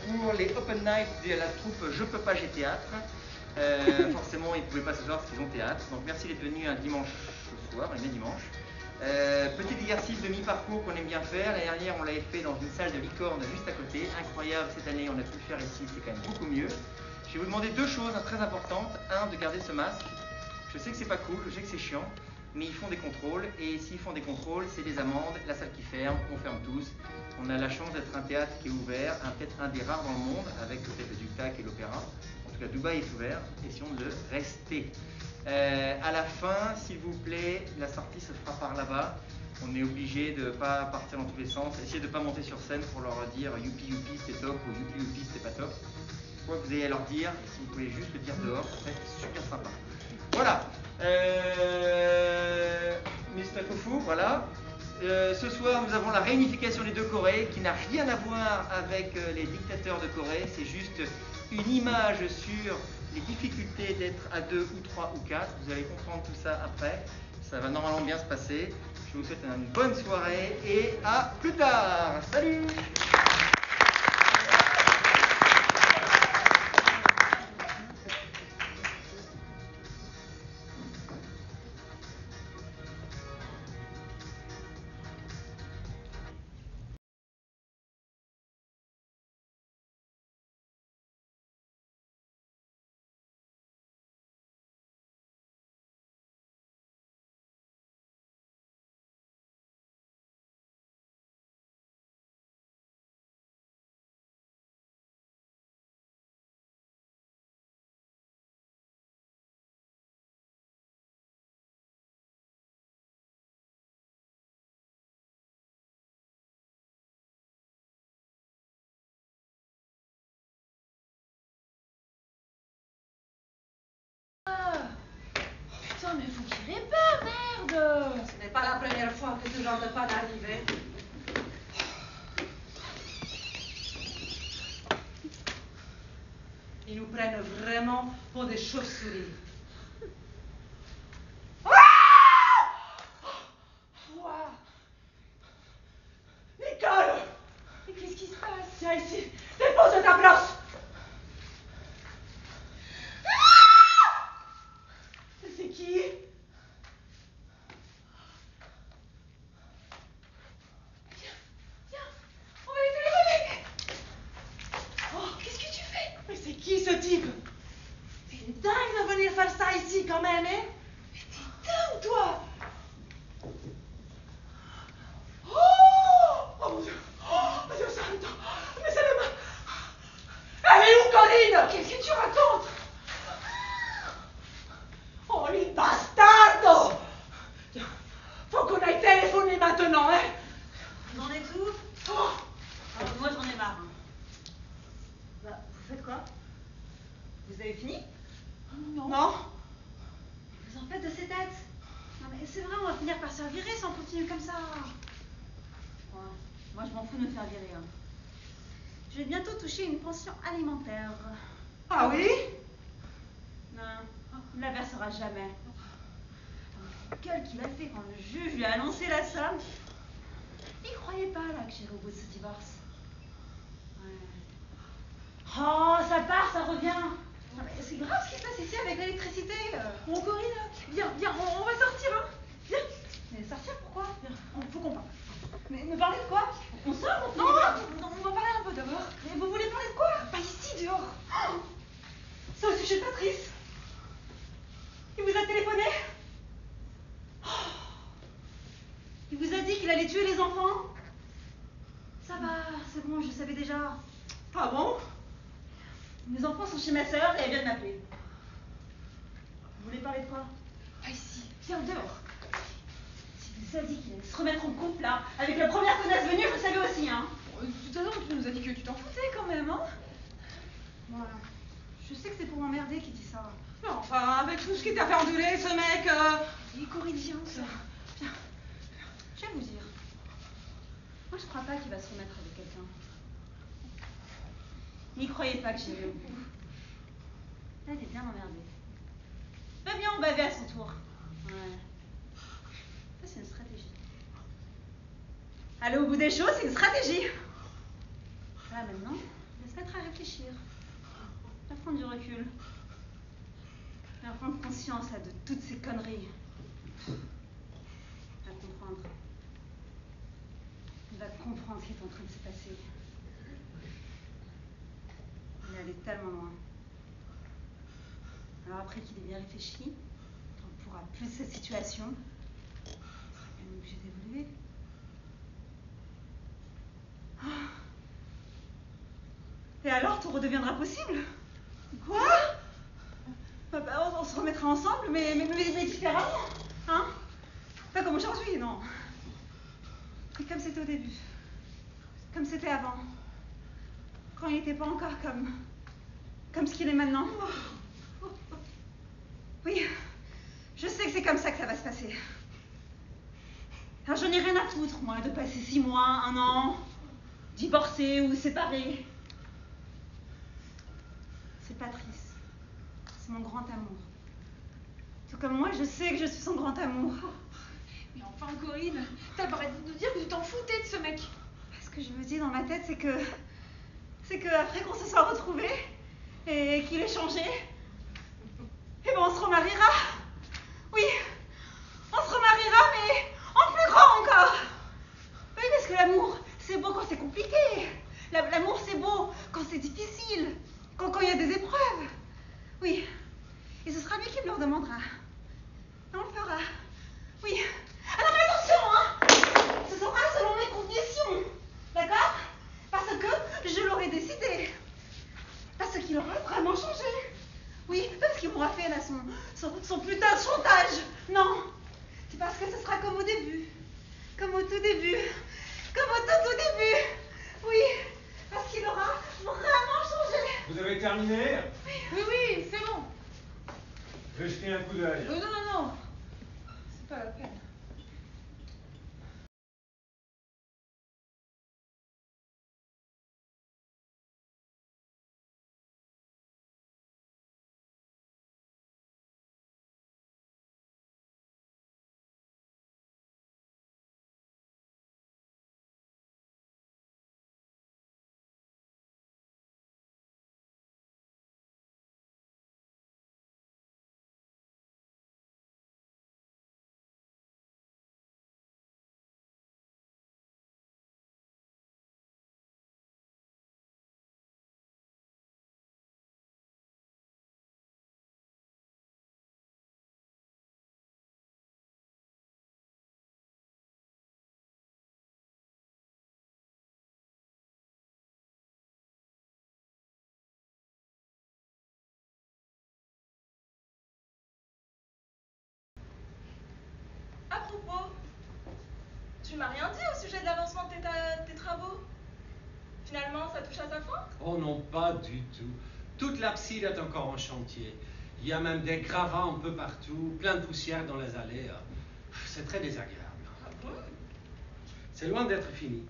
pour les Open Night de la troupe Je peux pas, j'ai théâtre. Forcément, ils ne pouvaient pas ce soir parce qu'ils ont théâtre. Donc merci d'être venus un dimanche soir, un dimanche. Petit exercice de mi-parcours qu'on aime bien faire. L'année dernière, on l'avait fait dans une salle de licorne juste à côté. Incroyable, cette année, on a pu le faire ici, c'est quand même beaucoup mieux. Je vais vous demander deux choses très importantes. Un, de garder ce masque. Je sais que c'est pas cool, je sais que c'est chiant, mais ils font des contrôles. Et s'ils font des contrôles, c'est des amendes, la salle qui ferme, on ferme tous. On a la chance d'être un théâtre qui est ouvert, peut-être un des rares dans le monde, avec peut-être le Duktak et l'Opéra. En tout cas, Dubaï est ouvert, essayons de le rester. À la fin, s'il vous plaît, la sortie se fera par là-bas. On est obligé de ne pas partir dans tous les sens. Essayez de ne pas monter sur scène pour leur dire youpi youpi c'était top ou youpi youpi c'était pas top. Quoi que vous ayez à leur dire, et si vous pouvez juste le dire dehors, ça serait super sympa. Voilà. Mr. Kofu, voilà. Ce soir, nous avons la réunification des deux Corées qui n'a rien à voir avec les dictateurs de Corée. C'est juste une image sur les difficultés d'être à 2 ou 3 ou 4. Vous allez comprendre tout ça après. Ça va normalement bien se passer. Je vous souhaite une bonne soirée et à plus tard. Salut! Putain, mais vous tirez pas, merde! Ce n'est pas la première fois que ce genre de panne arrive. Ils nous prennent vraiment pour des chauves-souris. Quoi? Nicole! Mais qu'est-ce qui se passe? Viens ici, dépose ta brosse! C'est qui? Viens, on va les téléphoner! Oh, Qu'est-ce que tu fais? mais c'est qui ce type? C'est dingue de venir faire ça ici quand même, hein? Mais t'es dingue, toi! Oh mon Dieu! Oh Dieu santo! Mais c'est le... Elle est où, Corinne? Qu'est-ce que tu racontes? Oh, les bastards! Faut qu'on aille téléphoner maintenant, hein? Vous en êtes où? Oh, Moi j'en ai marre. Bah, vous faites quoi? Vous avez fini? non? Vous en faites de ces têtes? Non mais c'est vrai, on va finir par se faire virer si on continue comme ça. Ouais, moi je m'en fous de me faire virer. Hein. Je vais bientôt toucher une pension alimentaire. Ah oui? Non, il ne la versera jamais. Le gueule qu'il a fait quand le juge lui a annoncé la somme. Il croyait pas là que j'irais au bout de ce divorce. Ouais. Oh, ça part, ça revient. Non, mais c'est grave ce qui se passe ici avec l'électricité. Bon, Corinne, viens, on va sortir, hein? Viens! Mais sortir pourquoi? Viens, faut qu'on parle. Mais parler de quoi? On sort, on Non, finit on va parler un peu d'abord. Mais vous voulez parler de quoi? Pas ici, dehors. Oh, c'est au sujet de Patrice. Il vous a téléphoné? Il vous a dit qu'il allait tuer les enfants? Ça va, c'est bon, je savais déjà. Ah bon? Mes enfants sont chez ma sœur et elle vient de m'appeler. Vous voulez parler de quoi? Pas ici, viens dehors. Il vous a dit qu'il allait se remettre en couple là, avec la première connasse venue, je le savais aussi, hein. Tout à l'heure, tu nous as dit que tu t'en foutais quand même, hein? Voilà. Je sais que c'est pour m'emmerder qu'il dit ça. Non, enfin, avec tout ce qui t'a fait endurer, ce mec... Et Corinne, viens, ça. Viens. Je vais vous dire. Moi, je crois pas qu'il va se remettre avec quelqu'un. N'y croyez pas que j'irai au bout. Là, il est bien emmerdé. Va bien en baver à son tour. Ouais. Ça, c'est une stratégie. Aller au bout des choses, c'est une stratégie. Là, maintenant, Il va se mettre à réfléchir, à prendre du recul, à prendre conscience là, de toutes ces conneries. À comprendre. Il va comprendre ce qui est en train de se passer. Il est allé tellement loin. Alors après qu'il ait bien réfléchi, on pourra plus de cette situation. Il sera bien obligé d'évoluer. Et alors, tout redeviendra possible? Quoi? On se remettra ensemble, mais différemment. Hein? Pas comme aujourd'hui, non. Mais comme c'était au début. Comme c'était avant. Quand il n'était pas encore comme ce qu'il est maintenant. Oui, je sais que c'est comme ça que ça va se passer. Alors j'en ai rien à foutre, moi, de passer 6 mois, 1 an, divorcés ou séparés. C'est Patrice. C'est mon grand amour. Tout comme moi, je sais que je suis son grand amour. Mais enfin, Corinne, t'as pas arrêté de nous dire que tu t'en foutais de ce mec. Ce que je me dis dans ma tête, c'est que après qu'on se soit retrouvés et qu'il ait changé, eh ben on se remariera. Oui, on se remariera, mais en plus grand encore. Oui, parce que l'amour, c'est beau quand c'est compliqué. L'amour, c'est beau quand c'est difficile, quand il y a des épreuves. Oui, et ce sera lui qui me le redemandera. On le fera. Oui. Alors mais attention, hein. Ce sera selon mes conditions. D'accord? Parce que je l'aurai décidé. Parce qu'il aura vraiment changé. Oui, parce qu'il m'aura fait là son putain de chantage. Non. C'est parce que ce sera comme au début. Comme au tout début. Comme au tout début. Oui. Parce qu'il aura vraiment changé. Vous avez terminé? Oui, c'est bon. Je vais jeter un coup d'œil. Non. C'est pas la peine. À propos, tu m'as rien dit au sujet de l'avancement de tes travaux. Finalement, ça touche à sa fin? Oh non, pas du tout. Toute l'abside est encore en chantier. Il y a même des gravats un peu partout, plein de poussière dans les allées. C'est très désagréable. Ah bon? C'est loin d'être fini.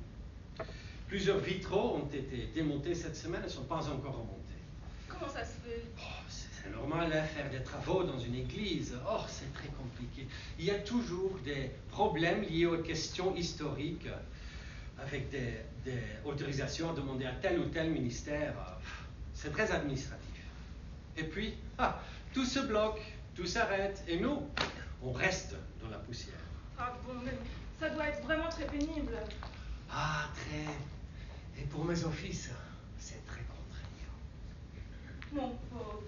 Plusieurs vitraux ont été démontés cette semaine et ne sont pas encore remontés. Comment ça se fait? C'est normal, hein, faire des travaux dans une église. Oh, c'est très compliqué. Il y a toujours des problèmes liés aux questions historiques, avec des autorisations à demander à tel ou tel ministère. C'est très administratif. Et puis, tout se bloque, tout s'arrête, et nous, on reste dans la poussière. Ah bon, mais ça doit être vraiment très pénible. Ah, très. Et pour mes offices, c'est très contraignant. Mon pauvre.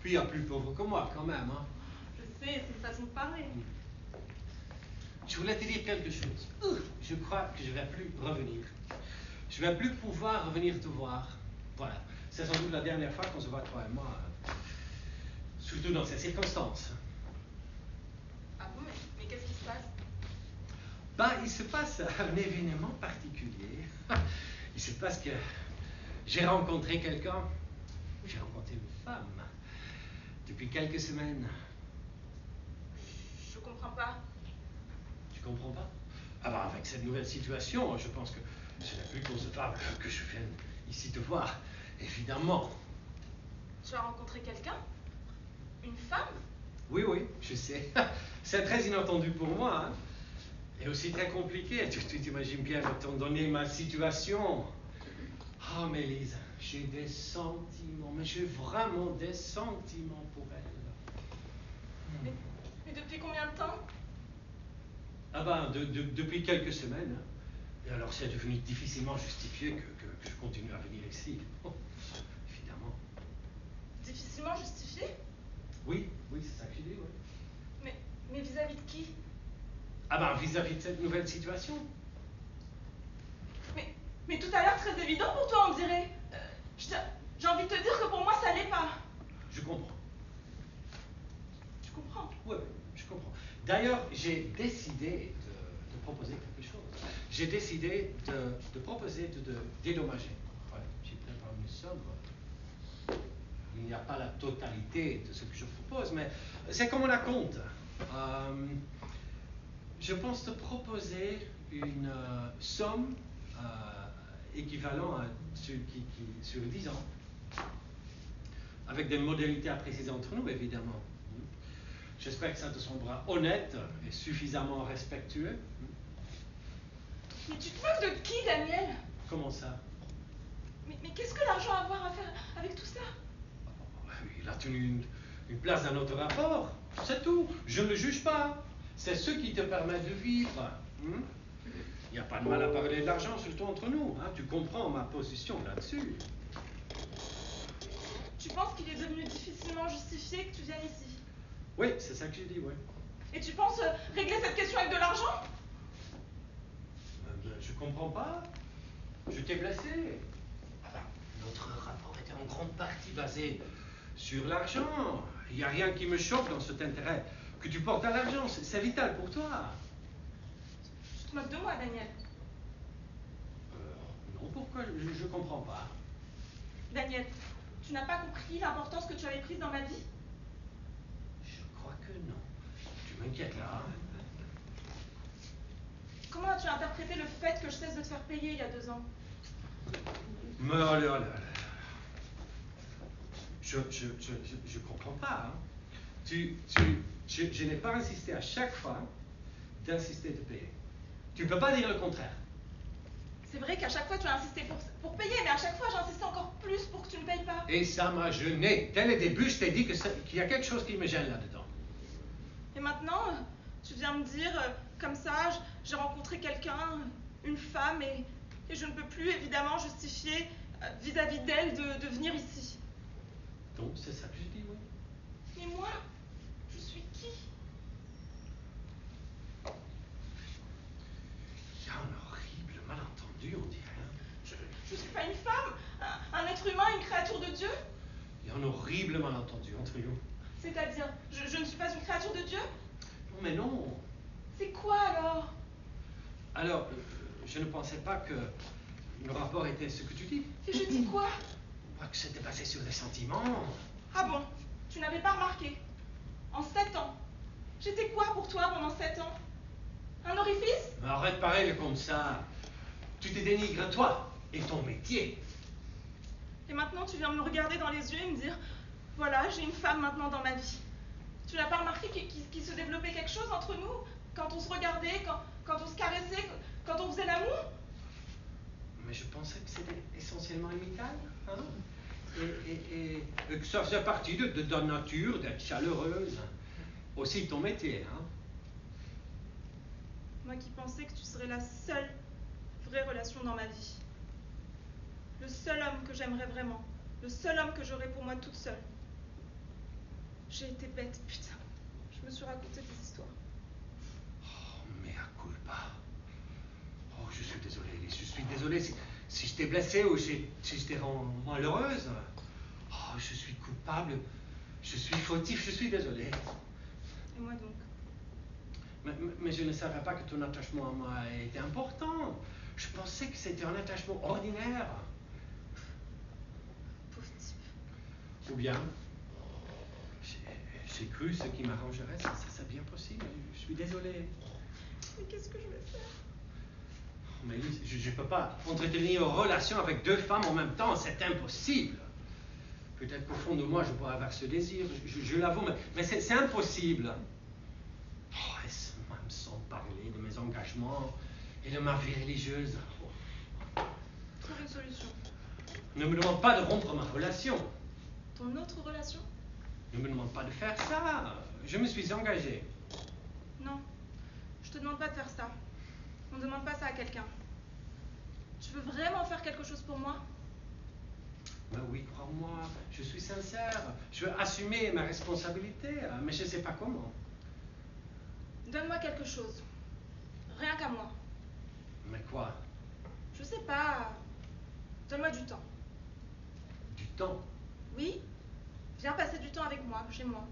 Puis il y a plus pauvre que moi, quand même. Hein. Je sais, c'est une façon de parler. Je voulais te dire quelque chose. Je crois que je ne vais plus revenir. Je ne vais plus pouvoir revenir te voir. Voilà. C'est sans doute la dernière fois qu'on se voit, toi et moi. Surtout dans ces circonstances. Ah bon, mais qu'est-ce qui se passe? Il se passe un événement particulier. Il se passe que j'ai rencontré quelqu'un. J'ai rencontré une femme. Depuis quelques semaines. Je comprends pas. Tu comprends pas? Avec cette nouvelle situation, je pense que ce n'est plus concevable que je vienne ici te voir. Évidemment. Tu as rencontré quelqu'un? Une femme? Oui, je sais. C'est très inattendu pour moi. Hein? Et aussi très compliqué. Tu t'imagines bien, étant donné ma situation. Oh, Mélise, j'ai des sentiments, mais j'ai vraiment des sentiments pour elle. Mais depuis combien de temps? Ah ben, depuis quelques semaines. Hein. Et alors, c'est devenu difficilement justifié que je continue à venir ici. Oh, évidemment. Difficilement justifié? Oui, c'est ça que j'ai dit, oui. Mais vis-à-vis de qui? Ah ben, vis-à-vis de cette nouvelle situation. Mais tout à l'heure, très évident pour toi, on dirait. J'ai envie de te dire que pour moi, ça l'est pas. Je comprends. Tu comprends? Oui, je comprends. D'ailleurs, j'ai décidé de proposer quelque chose. J'ai décidé de proposer de dédommager. Ouais, j'ai préparé une somme. Il n'y a pas la totalité de ce que je propose, mais c'est comme on a compte. Je pense te proposer une somme équivalente à sur 10 ans, avec des modalités à préciser entre nous, évidemment. J'espère que ça te semblera honnête et suffisamment respectueux. Mais tu te moques de qui, Daniel? Comment ça? Mais qu'est-ce que l'argent a à voir à faire avec tout ça? Il a tenu une place dans notre rapport. C'est tout. Je ne le juge pas. C'est ce qui te permet de vivre. Il n'y a pas de mal à parler de l'argent, surtout entre nous. Hein. Tu comprends ma position là-dessus. Tu penses qu'il est devenu difficilement justifié que tu viennes ici? Oui, c'est ça que j'ai dit, oui. Et tu penses régler cette question avec de l'argent? Je comprends pas. Je t'ai blessé. Notre rapport était en grande partie basé sur l'argent. Il n'y a rien qui me choque dans cet intérêt que tu portes à l'argent. C'est vital pour toi. Tu te moques de moi, Daniel? Non, pourquoi? Je comprends pas. Daniel, tu n'as pas compris l'importance que tu avais prise dans ma vie? Je crois que non. Tu m'inquiètes là. Comment as-tu interprété le fait que je cesse de te faire payer il y a 2 ans? Mais oh là là. Je comprends pas. Hein. Je n'ai pas insisté à chaque fois d'insister de payer. Tu ne peux pas dire le contraire. C'est vrai qu'à chaque fois tu as insisté pour payer, mais à chaque fois j'insistais encore plus pour que tu ne payes pas. Et ça m'a gêné. Dès le début, je t'ai dit qu'il y a quelque chose qui me gêne là-dedans. Et maintenant, tu viens me dire, comme ça, j'ai rencontré quelqu'un, une femme, et je ne peux plus évidemment justifier vis-à-vis d'elle de venir ici. Donc, c'est ça que je dis, oui. Mais moi, je suis qui? Il y a un horrible malentendu, on dirait. Hein. Je ne suis pas une femme, un être humain, une créature de Dieu. Il y a un horrible malentendu entre nous. C'est-à-dire, je ne suis pas une créature de Dieu? Non, mais non. C'est quoi alors? Alors, je ne pensais pas que le rapport était ce que tu dis. Et je dis quoi? Que c'était basé sur des sentiments. Ah bon? Tu n'avais pas remarqué? En 7 ans. J'étais quoi pour toi pendant 7 ans? Un orifice? Mais arrête de parler comme ça. Tu te dénigres toi et ton métier. Et maintenant tu viens me regarder dans les yeux et me dire, voilà, j'ai une femme maintenant dans ma vie. Tu n'as pas remarqué qu'il se développait quelque chose entre nous? Quand on se regardait, quand on se caressait, quand on faisait l'amour? Mais je pensais que c'était essentiellement amical. Hein? Et que ça faisait partie de ta nature d'être chaleureuse. Aussi ton métier. Hein? Moi qui pensais que tu serais la seule vraie relation dans ma vie. Le seul homme que j'aimerais vraiment. Le seul homme que j'aurais pour moi toute seule. J'ai été bête, putain. Je me suis raconté des histoires. Oh, mea culpa. Oh, je suis désolé, Elise. Je suis désolé si je t'ai blessée ou si je t'ai rendue malheureuse. Oh, je suis coupable. Je suis fautif. Je suis désolé. Et moi donc? Mais je ne savais pas que ton attachement à moi était important. Je pensais que c'était un attachement ordinaire. Pauvre type. Ou bien, j'ai cru ce qui m'arrangerait. C'est bien possible. Je suis désolé. Mais qu'est-ce que je vais faire? Mais je ne peux pas entretenir une relation avec 2 femmes en même temps. C'est impossible. Peut-être qu'au fond de moi, je pourrais avoir ce désir. Je l'avoue, mais c'est impossible. Oh, est-ce même sans parler de mes engagements et de ma vie religieuse. Trouve une solution. Ne me demande pas de rompre ma relation. Ton autre relation? Ne me demande pas de faire ça. Je me suis engagé. Non, je te demande pas de faire ça. On ne demande pas ça à quelqu'un. Tu veux vraiment faire quelque chose pour moi? Mais oui, crois-moi, je suis sincère. Je veux assumer ma responsabilité, mais je ne sais pas comment. Donne-moi quelque chose. Rien qu'à moi. Mais quoi? Je sais pas. Donne-moi du temps. Du temps? Oui? Viens passer du temps avec moi, chez moi.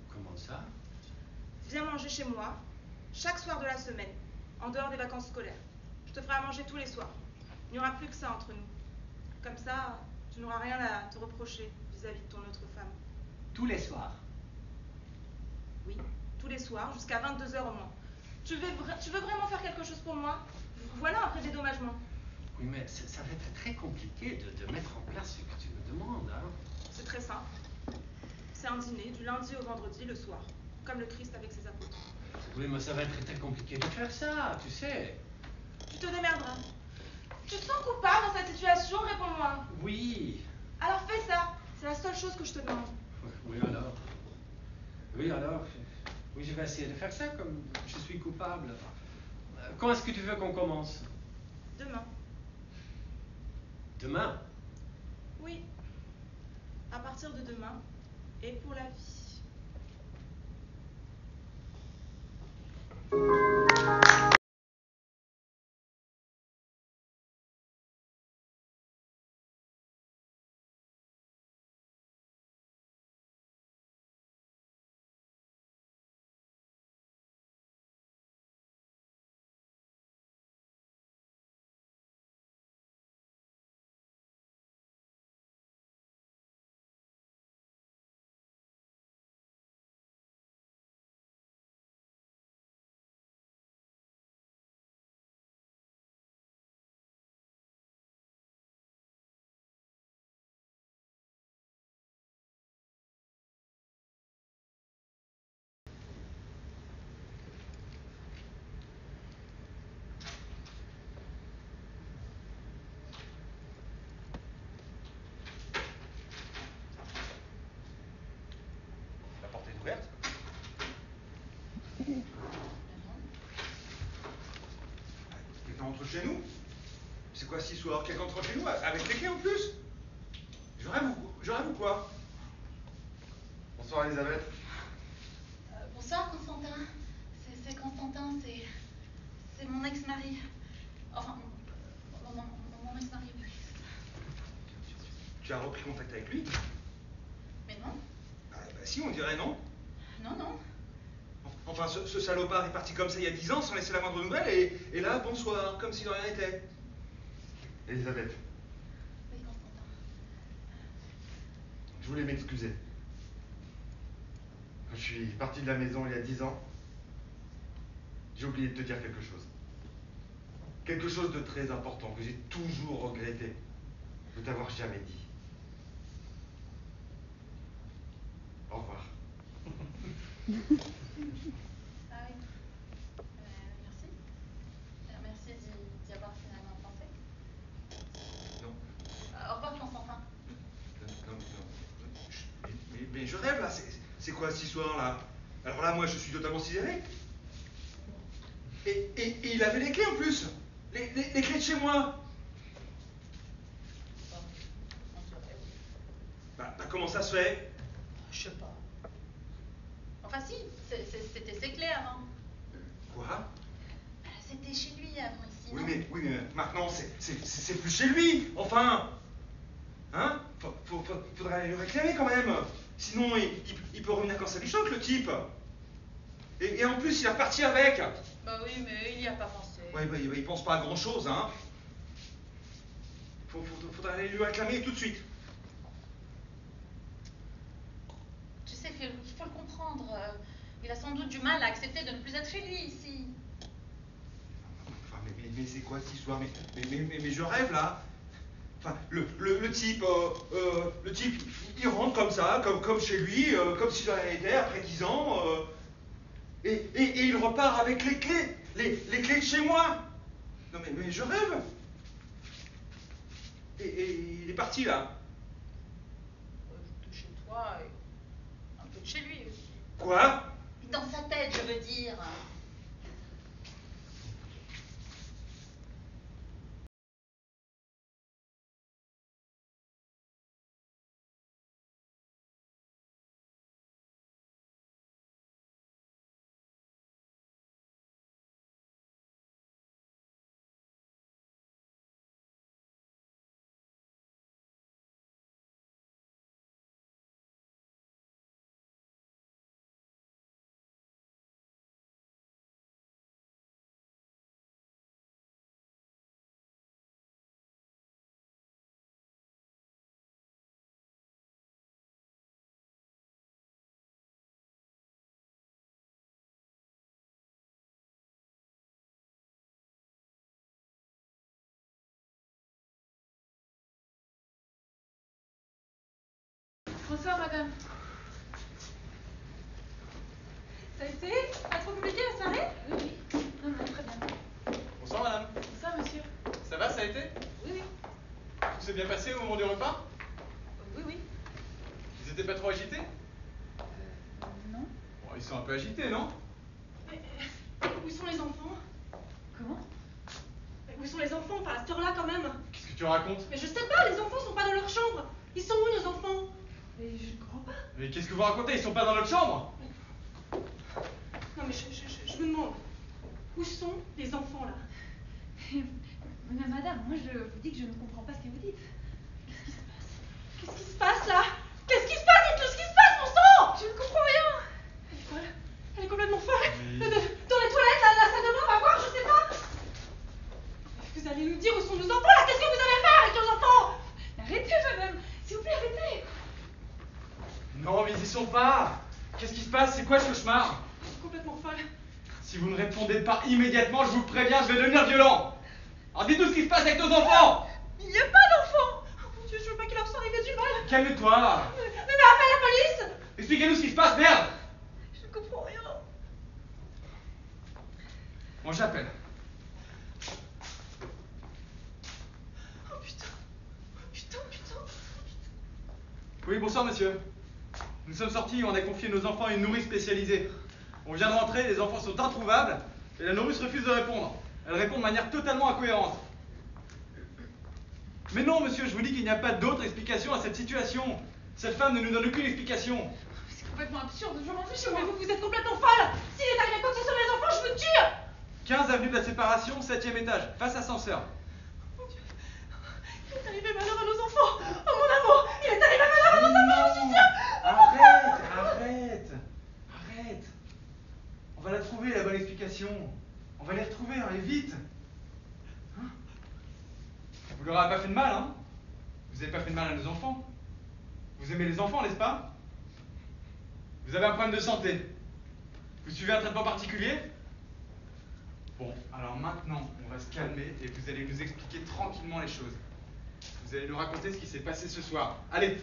Comment ça? Viens manger chez moi, chaque soir de la semaine, en dehors des vacances scolaires. Je te ferai à manger tous les soirs. Il n'y aura plus que ça entre nous. Comme ça, tu n'auras rien à te reprocher vis-à-vis de ton autre femme. Tous les soirs. Oui, tous les soirs, jusqu'à 22h au moins. Tu veux vraiment faire quelque chose pour moi? Voilà un vrai dédommagement. Oui, mais ça va être très compliqué de mettre en place ce que tu me demandes, hein? C'est très simple. C'est un dîner du lundi au vendredi le soir, comme le Christ avec ses apôtres. Oui, mais ça va être très compliqué de faire ça, tu sais. Tu te démerderas. Tu te sens coupable dans cette situation? Réponds-moi. Oui. Alors fais ça. C'est la seule chose que je te demande. Oui, alors. Oui, alors. Oui, je vais essayer de faire ça comme je suis coupable. Quand est-ce que tu veux qu'on commence? Demain. Demain? Oui. À partir de demain. Et pour la vie. La porte est ouverte. Quelqu'un entre chez nous? C'est quoi ce soir? Quelqu'un entre chez nous avec les clés en plus? Je rêve ou quoi? Bonsoir Elisabeth. Bonsoir Constantin. C'est Constantin, c'est mon ex-mari. Enfin, mon ex-mari, oui. Tu as repris contact avec lui? Mais non, Bah si, on dirait non. non. Enfin, ce salopard est parti comme ça il y a 10 ans sans laisser la moindre nouvelle et là, bonsoir, comme si de rien n'était. Elisabeth, Oui, Constantin. je voulais m'excuser. Quand je suis parti de la maison il y a 10 ans, j'ai oublié de te dire quelque chose. Quelque chose de très important que j'ai toujours regretté de t'avoir jamais dit. Au revoir. Ah oui. Merci. Merci d'y avoir finalement pensé. Non. Au revoir Constantin. Mais je rêve là, c'est quoi cette histoire là? Alors là, moi je suis totalement sidéré. Et il avait les clés en plus. Les clés de chez moi. Bah comment ça se fait? Je sais pas. Enfin si, c'était ses clés avant. Quoi? C'était chez lui avant ici. Oui non mais maintenant c'est plus chez lui, enfin. Hein? Faudrait aller le réclamer quand même. Sinon il peut revenir quand ça lui choque le type. Et en plus il est reparti avec. Bah oui, mais il n'y a pas pensé. Ouais, bah, il pense pas à grand chose, hein. Faudrait aller lui réclamer tout de suite. Tu sais, il faut le comprendre. Il a sans doute du mal à accepter de ne plus être chez lui ici. Enfin, mais c'est quoi cette histoire? Mais je rêve là. Enfin, le type, il rentre comme ça, comme chez lui, comme si de rien n'était, après 10 ans, et il repart avec les clés, les clés de chez moi. Non mais je rêve. Et il est parti là. De chez toi et un peu de chez lui aussi. Quoi? Dans sa tête, je veux dire. Bonsoir, madame. Ça a été? Pas trop compliqué la soirée? Oui, oui. Non, non, très bien. Bonsoir madame. Bonsoir, monsieur. Ça va, ça a été? Oui, oui. Tout s'est bien passé au moment du repas? Oui, oui. Ils étaient pas trop agités? Non. Bon, ils sont un peu agités, non? Mais où sont les enfants? Comment? Mais où sont les enfants? Enfin, à cette heure-là quand même. Qu'est-ce que tu racontes? Mais je sais pas, les enfants sont pas dans leur chambre. Ils sont où nos enfants? Mais je ne comprends pas. Mais qu'est-ce que vous racontez? Ils sont pas dans notre chambre? Non mais je me demande. Où sont les enfants là? Mais madame, moi je vous dis que je ne comprends pas ce que vous dites. Qu'est-ce qui se passe là? Qu'est-ce qui se passe? Dites-nous ce qui se passe, mon sang! Je ne comprends rien. Elle est folle. Elle est complètement folle. Mais- Dans les toilettes, là, la salle de bain, on va voir, je sais pas. Vous allez nous dire où sont nos enfants là? Qu'est-ce que vous allez faire avec nos enfants? Arrêtez, madame. S'il vous plaît, arrêtez. Non, mais ils y sont pas! Qu'est-ce qui se passe? C'est quoi ce cauchemar? Je suis complètement folle. Si vous ne répondez pas immédiatement, je vous préviens, je vais devenir violent! Alors dites-nous ce qui se passe avec nos enfants! Il n'y a pas d'enfants. Oh mon Dieu, je veux pas qu'il leur soit arrivé du mal. Calme-toi! Mais appelle la police. Expliquez-nous ce qui se passe, merde! Je ne comprends rien. Bon, j'appelle. Oh putain. Putain. Oui, bonsoir monsieur. Nous sommes sortis et on a confié nos enfants à une nourrice spécialisée. On vient de rentrer, les enfants sont introuvables et la nourrice refuse de répondre. Elle répond de manière totalement incohérente. Mais non monsieur, je vous dis qu'il n'y a pas d'autre explication à cette situation. Cette femme ne nous donne aucune explication. C'est complètement absurde. Je m'en fiche, Mais moi. vous êtes complètement folle. S'il est arrivé quoi que ce soit à mes enfants, je vous tue. 15 avenue de la Séparation, 7e étage, face ascenseur. Mon Dieu. Il est arrivé malheur à nos enfants. Oh mon amour. Il est arrivé malheur à nos enfants, je suis sûre. Arrête. On va la trouver, la bonne explication. On va les retrouver, allez vite. Hein? Vous leur avez pas fait de mal, hein? Vous n'avez pas fait de mal à nos enfants. Vous aimez les enfants, n'est-ce pas? Vous avez un problème de santé. Vous suivez un traitement particulier? Bon, alors maintenant, on va se calmer et vous allez nous expliquer tranquillement les choses. Vous allez nous raconter ce qui s'est passé ce soir. Allez!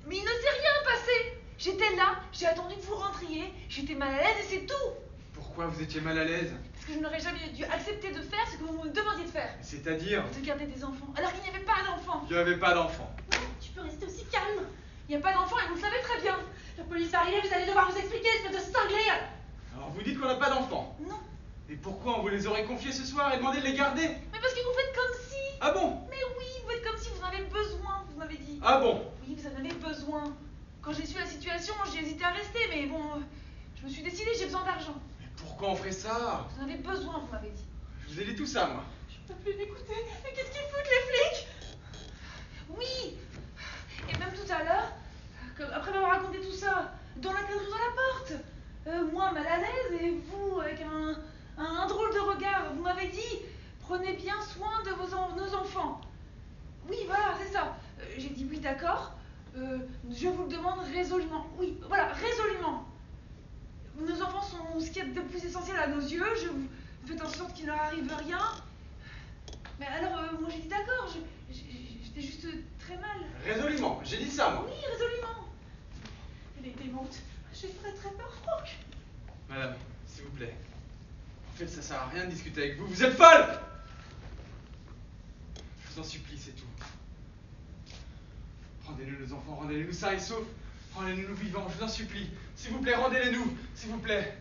Mais il ne s'est rien passé. J'étais là, j'ai attendu que vous rentriez, j'étais mal à l'aise et c'est tout. Pourquoi vous étiez mal à l'aise? Parce que je n'aurais jamais dû accepter de faire ce que vous me demandiez de faire. C'est-à-dire? De garder des enfants, alors qu'il n'y avait pas d'enfants. Il n'y avait pas d'enfant. Non, tu peux rester aussi calme. Il n'y a pas d'enfants et vous le savez très bien. La police va arriver, vous allez devoir vous expliquer, espèce de cinglé. Alors vous dites qu'on n'a pas d'enfants. Non. Et pourquoi on vous les aurait confiés ce soir et demandé de les garder? Mais parce que vous faites comme si. Ah bon? Mais oui, vous faites comme si vous en avez besoin, vous m'avez dit. Ah bon? Oui, vous en avez besoin. Quand j'ai su la situation, j'ai hésité à rester, mais bon, je me suis décidée, j'ai besoin d'argent. Mais pourquoi on ferait ça? Vous en avez besoin, vous m'avez dit. Je vous ai dit tout ça, moi. Je peux plus l'écouter. Mais qu'est-ce qu'ils foutent, les flics? Oui. Et même tout à l'heure, après m'avoir raconté tout ça, dans la cadre de la porte, moi mal à l'aise et vous avec un drôle de regard, vous m'avez dit, prenez bien soin de nos enfants. Oui, voilà, c'est ça. J'ai dit oui, d'accord. Je vous le demande résolument. Oui, voilà, résolument. Nos enfants sont ce qu'il y a de plus essentiel à nos yeux. Vous faites en sorte qu'il ne leur arrive rien. Mais alors, moi j'ai dit d'accord. J'étais juste très mal. Résolument, j'ai dit ça, moi. Oui, résolument. Elle est démente. J'ai très peur, Franck. Madame, s'il vous plaît. En fait, ça sert à rien de discuter avec vous. Vous êtes folle! Je vous en supplie, c'est tout. Rendez-nous nos enfants, rendez-nous sains et saufs. Rendez-nous vivants, je vous en supplie. S'il vous plaît, rendez-les-nous, s'il vous plaît.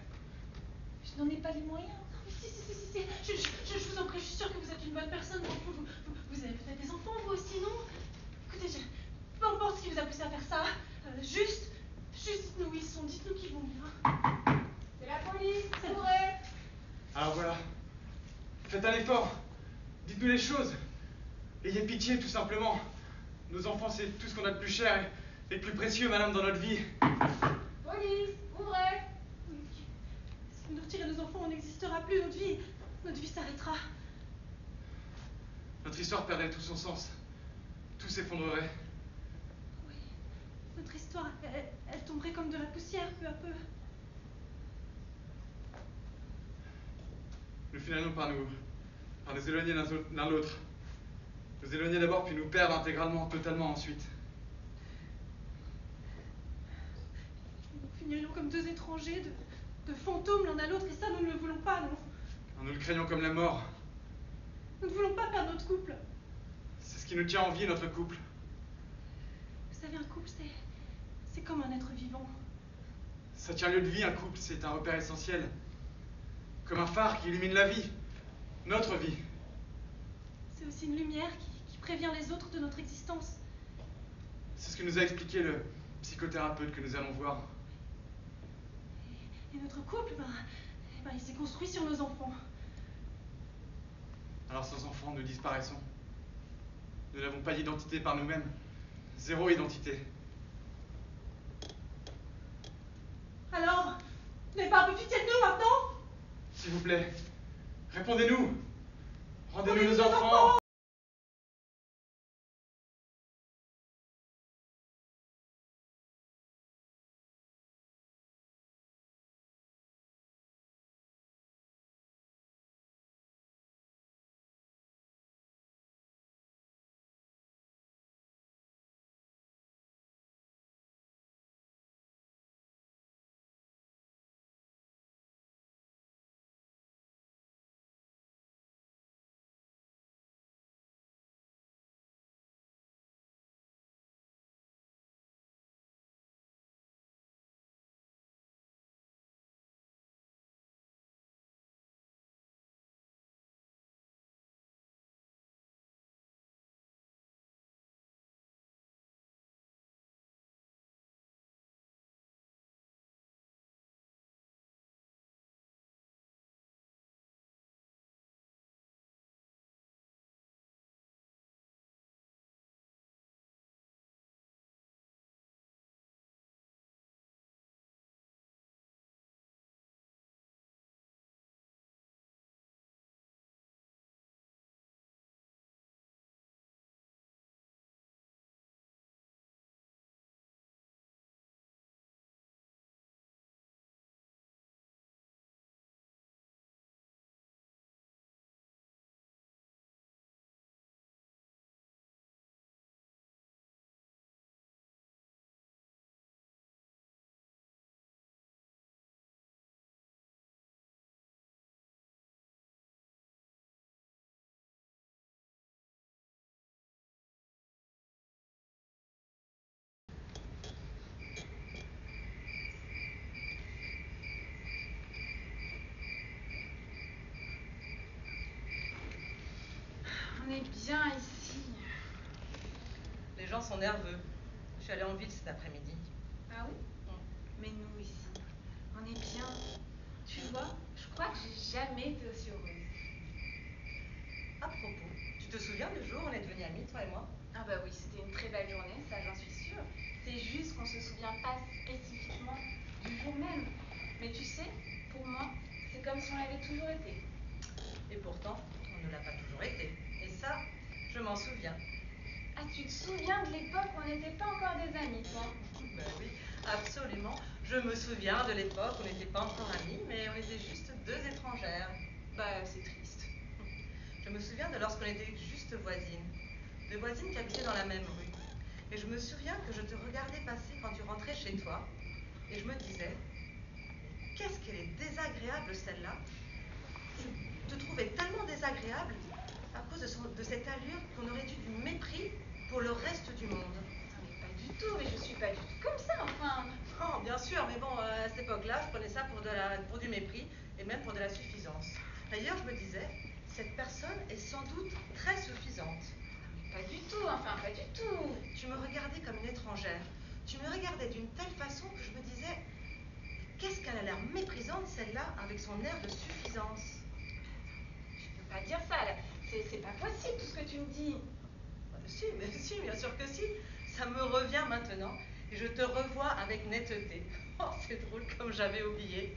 Je n'en ai pas les moyens. Si. Je vous en prie, je suis sûre que vous êtes une bonne personne. Vous avez peut-être des enfants, vous aussi, non? Écoutez, peu importe ce qui vous a poussé à faire ça. Juste dites-nous où ils sont, dites-nous qu'ils vont bien. C'est la police, C'est courez! Alors voilà. Faites un effort. Dites-nous les choses. Ayez pitié, tout simplement. Nos enfants, c'est tout ce qu'on a de plus cher et de plus précieux, madame, dans notre vie. Police, ouvrez! Si vous nous retirez nos enfants, on n'existera plus. Notre vie s'arrêtera. Notre histoire perdrait tout son sens. Tout s'effondrerait. Oui, notre histoire, elle tomberait comme de la poussière, peu à peu. Nous finirons par nous éloigner l'un l'autre. Nous éloigner d'abord, puis nous perdre intégralement, totalement ensuite. Nous finirions comme deux étrangers, de fantômes l'un à l'autre, et ça, nous ne le voulons pas, non. Nous le craignons comme la mort. Nous ne voulons pas perdre notre couple. C'est ce qui nous tient en vie, notre couple. Vous savez, un couple, c'est comme un être vivant. Ça tient lieu de vie, un couple, c'est un repère essentiel. Comme un phare qui illumine la vie. Notre vie. C'est aussi une lumière qui prévient les autres de notre existence. C'est ce que nous a expliqué le psychothérapeute que nous allons voir. Et notre couple, il s'est construit sur nos enfants. Alors sans enfants, nous disparaissons. Nous n'avons pas d'identité par nous-mêmes. Zéro identité. Alors, vous n'avez pas un peu pitié de nous maintenant? S'il vous plaît, répondez-nous. Rendez-nous nos enfants. On est bien ici. Les gens sont nerveux. Je suis allée en ville cet après-midi. Ah oui? Mais nous ici, on est bien. Tu vois, je crois que j'ai jamais été aussi heureuse. À propos, tu te souviens du jour où on est devenus amis, toi et moi? Ah bah oui, c'était une très belle journée, ça j'en suis sûre. C'est juste qu'on se souvient pas spécifiquement du jour même. Mais tu sais, pour moi, c'est comme si on l'avait toujours été. Et pourtant, on ne l'a pas toujours été. Et ça, je m'en souviens. Ah, tu te souviens de l'époque où on n'était pas encore des amis, toi? Ben oui, absolument. Je me souviens de l'époque où on n'était pas encore amis, mais on était juste deux étrangères. Bah, c'est triste. Je me souviens de lorsqu'on était juste voisines. Deux voisines qui habitaient dans la même rue. Et je me souviens que je te regardais passer quand tu rentrais chez toi. Et je me disais, qu'est-ce qu'elle est désagréable celle-là. Je te trouvais tellement désagréable à cause de cette allure qu'on aurait dû du mépris pour le reste du monde. Non, mais pas pas du tout comme ça, enfin. Non, bien sûr, mais bon, à cette époque-là, je prenais ça pour du mépris et même pour de la suffisance. D'ailleurs, je me disais, cette personne est sans doute très suffisante. Pas du tout, enfin, pas du tout. Tu me regardais comme une étrangère. Tu me regardais d'une telle façon que je me disais, qu'est-ce qu'elle a l'air méprisante, celle-là, avec son air de suffisance. Tu peux pas dire ça, là. C'est pas possible tout ce que tu me dis. Si, bien sûr que si. Ça me revient maintenant et je te revois avec netteté. Oh, c'est drôle comme j'avais oublié.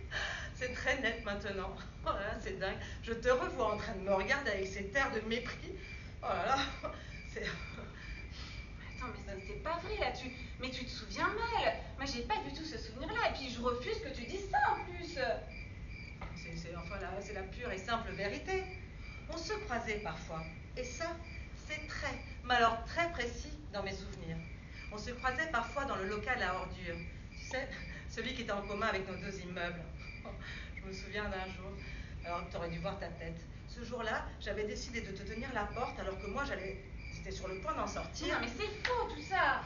C'est très net maintenant. Oh là là, c'est dingue. Je te revois en train de me regarder avec cet air de mépris. Oh là là, c'est... Attends, mais c'est pas vrai, là. Mais tu te souviens mal. Moi, j'ai pas du tout ce souvenir-là. Et puis, je refuse que tu dises ça, en plus. C'est la pure et simple vérité. On se croisait parfois. Et ça, c'est très, mais alors très précis dans mes souvenirs. On se croisait parfois dans le local à ordures. Tu sais, celui qui était en commun avec nos 2 immeubles. Je me souviens d'un jour, alors tu aurais dû voir ta tête. Ce jour-là, j'avais décidé de te tenir la porte alors que moi, j'étais sur le point d'en sortir. Non, mais c'est faux tout ça.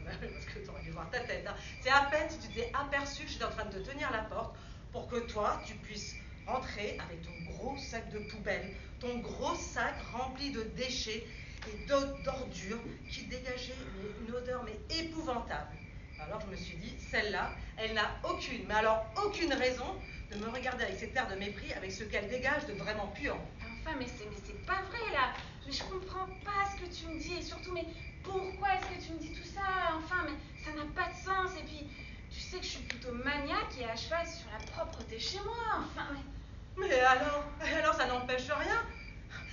Parce que tu aurais dû voir ta tête. Hein. C'est à peine si tu t'es aperçu que j'étais en train de te tenir la porte pour que toi, tu puisses rentrer avec ton gros sac de poubelle, ton gros sac rempli de déchets et d'ordures qui dégageaient une odeur mais épouvantable. Alors je me suis dit, celle-là, elle n'a aucune, mais alors aucune raison de me regarder avec cet air de mépris, avec ce qu'elle dégage de vraiment pur. Enfin, mais c'est pas vrai là. Mais je comprends pas ce que tu me dis et surtout, mais pourquoi est-ce que tu me dis tout ça? Enfin, mais ça n'a pas de sens. Et puis, tu sais que je suis plutôt maniaque et à cheval sur la propreté chez moi. Enfin, mais alors ça n'empêche rien.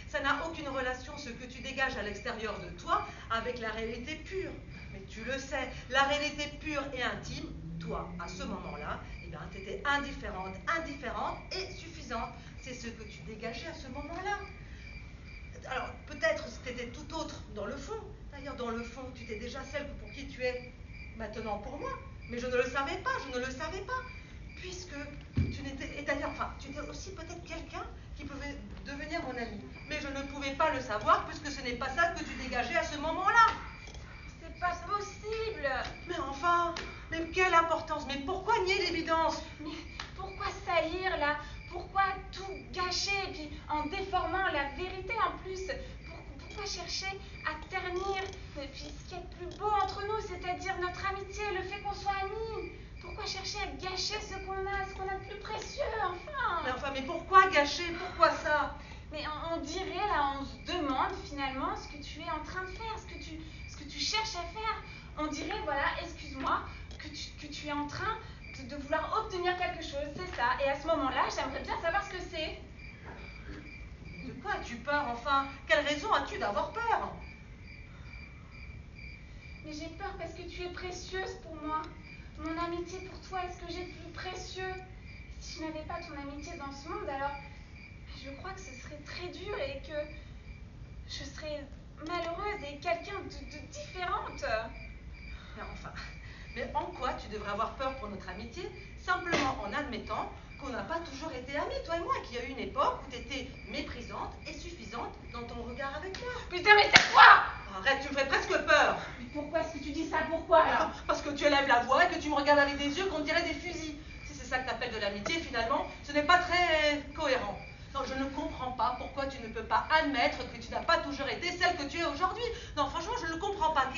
Ça n'a aucune relation, ce que tu dégages à l'extérieur de toi, avec la réalité pure. Mais tu le sais, la réalité pure et intime, toi, à ce moment-là, eh bien, t'étais indifférente et suffisante. C'est ce que tu dégageais à ce moment-là. Alors, peut-être c'était tout autre dans le fond. D'ailleurs, dans le fond, tu étais déjà celle pour qui tu es maintenant pour moi. Mais je ne le savais pas, puisque tu n'étais... Et d'ailleurs, enfin, tu étais aussi peut-être quelqu'un qui pouvait devenir mon ami. Mais je ne pouvais pas le savoir, puisque ce n'est pas ça que tu dégageais à ce moment-là. C'est pas possible. Mais enfin, mais quelle importance? Mais pourquoi nier l'évidence? Mais pourquoi salir, là? Pourquoi tout gâcher? Et puis, en déformant la vérité, en plus. Pourquoi chercher à ternir et puis ce qui est le plus beau entre nous, c'est-à-dire notre amitié, le fait qu'on soit amis? Pourquoi chercher à gâcher ce qu'on a de plus précieux, enfin? Mais pourquoi gâcher? Pourquoi ça? Mais on dirait, là, on se demande finalement ce que tu es en train de faire, ce que tu cherches à faire. On dirait, voilà, excuse-moi, que tu es en train de vouloir obtenir quelque chose, c'est ça. Et à ce moment-là, j'aimerais bien savoir ce que c'est. De quoi as-tu peur, enfin? Quelle raison as-tu d'avoir peur? Mais j'ai peur parce que tu es précieuse pour moi. Mon amitié pour toi est ce que j'ai de plus précieux. Si je n'avais pas ton amitié dans ce monde, alors je crois que ce serait très dur et que je serais malheureuse et quelqu'un de différente. Mais en quoi tu devrais avoir peur pour notre amitié? Simplement en admettant qu'on n'a pas toujours été amis, toi et moi, qu'il y a eu une époque où tu étais méprisante et suffisante dans ton regard avec moi. Putain, mais c'est quoi? Arrête, tu me fais presque peur. Mais pourquoi est-ce que tu dis ça? Pourquoi là? Parce que tu élèves la voix et que tu me regardes avec des yeux qu'on dirait des fusils. Si c'est ça que t'appelles de l'amitié, finalement, ce n'est pas très cohérent. Non, je ne comprends pas pourquoi tu ne peux pas admettre que tu n'as pas toujours été celle que tu es aujourd'hui. Non, franchement, je ne le comprends pas.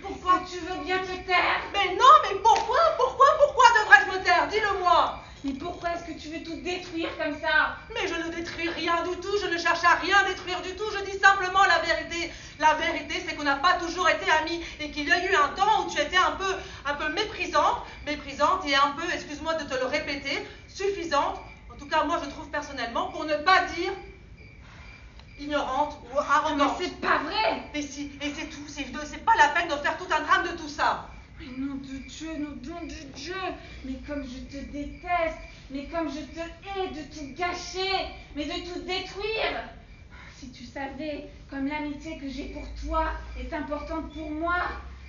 Pourquoi tu veux bien te taire? Mais non, mais pourquoi devrais-je me taire? Dis-le-moi. Mais pourquoi est-ce que tu veux tout détruire comme ça? Mais je ne détruis rien du tout, je ne cherche à rien détruire du tout, je dis simplement la vérité. La vérité, c'est qu'on n'a pas toujours été amis et qu'il y a eu un temps où tu étais un peu méprisante et un peu, excuse-moi de te le répéter, suffisante. En tout cas, moi, je trouve personnellement, pour ne pas dire ignorante ou arrogante. Mais c'est pas vrai! Mais si, et c'est tout, c'est pas la peine de faire tout un drame de tout ça. Mais nom de Dieu, mais comme je te déteste, mais comme je te hais de tout gâcher, mais de tout détruire. Si tu savais comme l'amitié que j'ai pour toi est importante pour moi,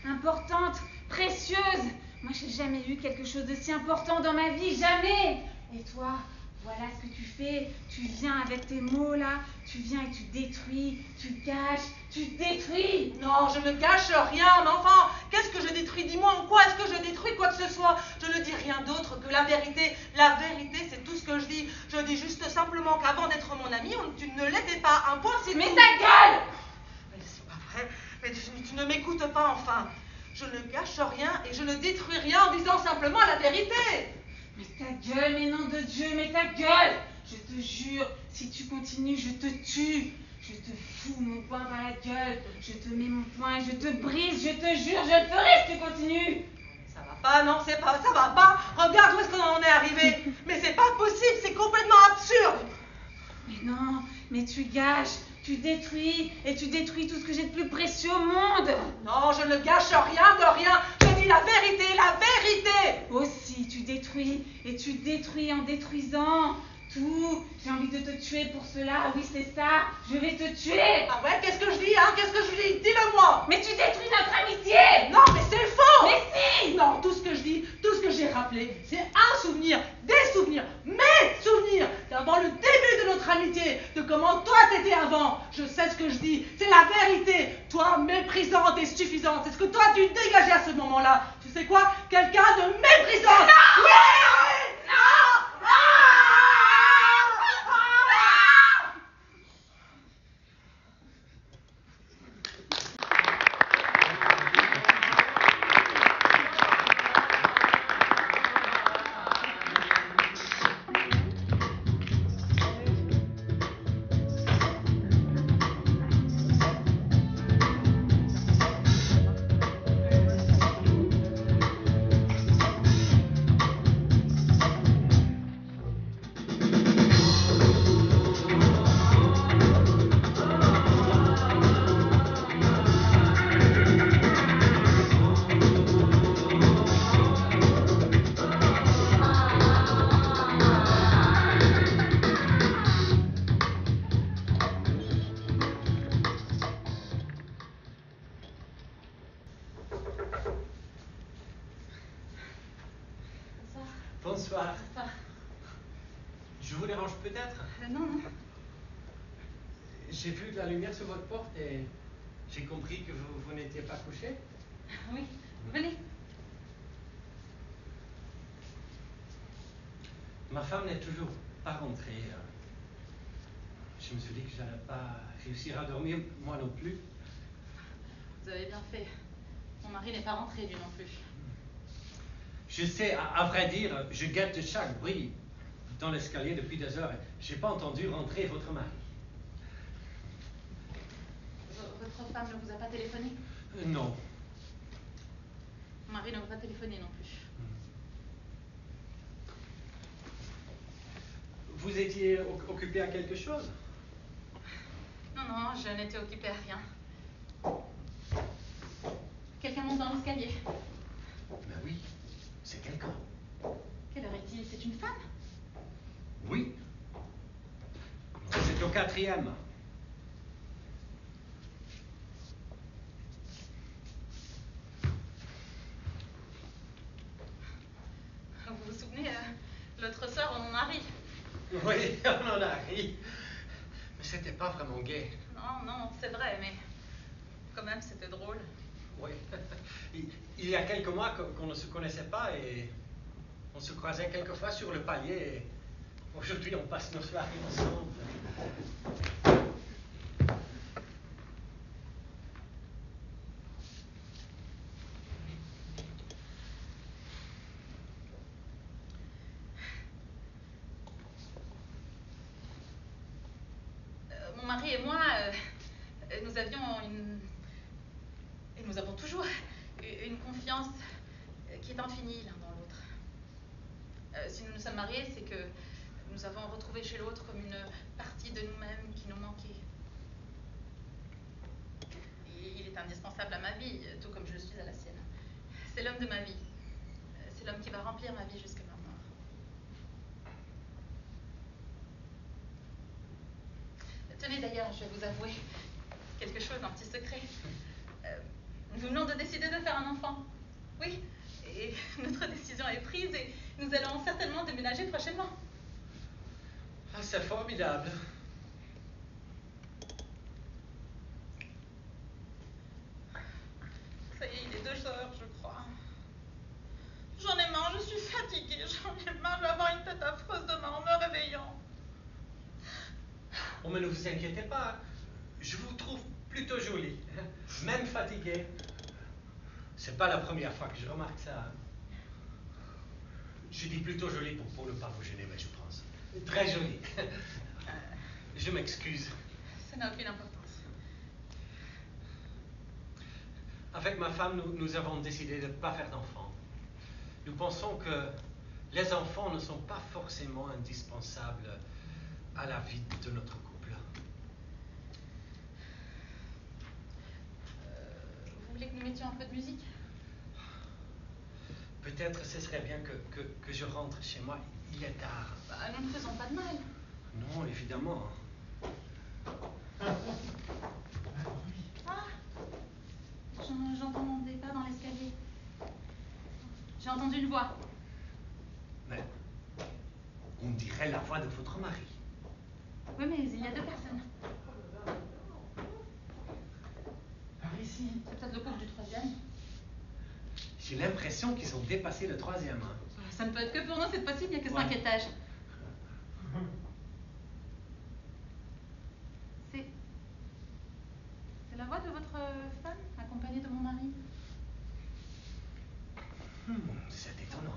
importante, précieuse. Moi, j'ai jamais eu quelque chose d'aussi important dans ma vie, jamais. Et toi, voilà ce que tu fais. Tu viens avec tes mots là, tu viens et tu détruis, tu gâches, tu détruis. Non, je ne gâche rien, mais enfin, Qu'est-ce que je détruis? Dis-moi en quoi est-ce que je détruis quoi que ce soit? Je ne dis rien d'autre que la vérité. La vérité, c'est tout ce que je dis. Je dis juste simplement qu'avant d'être mon ami, tu ne l'étais pas. Un point, c'est Mais tout. ta gueule! Mais c'est pas vrai. Mais tu ne m'écoutes pas, enfin. Je ne gâche rien et je ne détruis rien en disant simplement la vérité. Mais ta gueule, mais nom de Dieu, mais ta gueule! Je te jure, si tu continues, je te tue. Je te fous mon poing par la gueule. Je te mets mon poing, je te brise, je te jure, je le ferai si tu continues. Ça va pas, non, c'est pas, ça va pas. Regarde où est-ce qu'on en est arrivé. Mais c'est pas possible, c'est complètement absurde. Mais non, mais tu gâches, tu détruis, et tu détruis tout ce que j'ai de plus précieux au monde. Non, je ne gâche rien de rien. Je dis la vérité, la vérité. Aussi, tu détruis, et tu détruis en détruisant. Tout. J'ai envie de te tuer pour cela. Oui, c'est ça. Je vais te tuer. Ah ouais, qu'est-ce que je dis, hein? Qu'est-ce que je dis? Dis-le-moi. Mais tu détruis notre amitié. Non, mais c'est faux. Mais si. Non, tout ce que je dis, tout ce que j'ai rappelé, c'est un souvenir, des souvenirs, mes souvenirs d'avant le début de notre amitié, de comment toi t'étais avant. Je sais ce que je dis, c'est la vérité. Toi, méprisante et suffisante, c'est ce que toi tu dégageais à ce moment-là. Tu sais quoi? Quelqu'un de méprisant. Non. Oui. Non. Bonsoir. Je vous dérange peut-être? Non. J'ai vu de la lumière sur votre porte et j'ai compris que vous n'étiez pas couché. Oui, venez. Ma femme n'est toujours pas rentrée. Je me suis dit que je n'allais pas réussir à dormir, moi non plus. Vous avez bien fait. Mon mari n'est pas rentré, lui non plus. Je sais, à vrai dire, je guette chaque bruit dans l'escalier depuis des heures et j'ai pas entendu rentrer votre mari. Votre femme ne vous a pas téléphoné? Non. Mon mari ne vous a pas téléphoné non plus. Vous étiez occupé à quelque chose? Non, je n'étais occupée à rien. Quelqu'un monte dans l'escalier. Ben oui, c'est quelqu'un. Quelle heure est-il? C'est une femme? Oui. C'est au 4e. Vous vous souvenez, l'autre soir, on en a ri. Oui, on en a ri. Mais c'était pas vraiment gai. Non, c'est vrai, mais quand même, c'était drôle. Oui. Il y a quelques mois qu'on ne se connaissait pas et on se croisait quelquefois sur le palier. Et aujourd'hui, on passe nos soirées ensemble. Mon mari et moi, nous avions et nous avons toujours une confiance qui est infinie l'un dans l'autre. Si nous nous sommes mariés, c'est que nous avons retrouvé chez l'autre comme une partie de nous-mêmes qui nous manquait. Et il est indispensable à ma vie, tout comme je le suis à la sienne. C'est l'homme de ma vie. C'est l'homme qui va remplir ma vie jusqu'à ma mort. Tenez d'ailleurs, je vais vous avouer quelque chose, un petit secret. Nous venons de décider de faire un enfant. Oui, et notre décision est prise et nous allons certainement déménager prochainement. Ah, c'est formidable. Ça y est, il est 2 fraîcheur, je crois. J'en ai marre, je suis fatiguée, j'en ai marre d'avoir une tête affreuse demain en me réveillant. Oh, mais ne vous inquiétez pas, je vous trouve plutôt jolie, même fatiguée. C'est pas la première fois que je remarque ça. Je dis plutôt jolie pour ne pas vous gêner, mais je pense. Très jolie. Je m'excuse. Ça n'a aucune importance. Avec ma femme, nous avons décidé de ne pas faire d'enfants. Nous pensons que les enfants ne sont pas forcément indispensables à la vie de notre couple. Vous voulez que nous mettions un peu de musique? Peut-être ce serait bien que je rentre chez moi. Il est tard. Bah, nous ne faisons pas de mal. Non, évidemment. Ah, j'entends des pas dans l'escalier. J'ai entendu une voix. Mais on dirait la voix de votre mari. Oui, mais il y a deux personnes. Par ici. C'est peut-être le couple du troisième. J'ai l'impression qu'ils ont dépassé le troisième. Ça ne peut être que pour nous, c'est possible, il n'y a que 5 Ouais. étages. C'est la voix de votre femme, accompagnée de mon mari. C'est étonnant.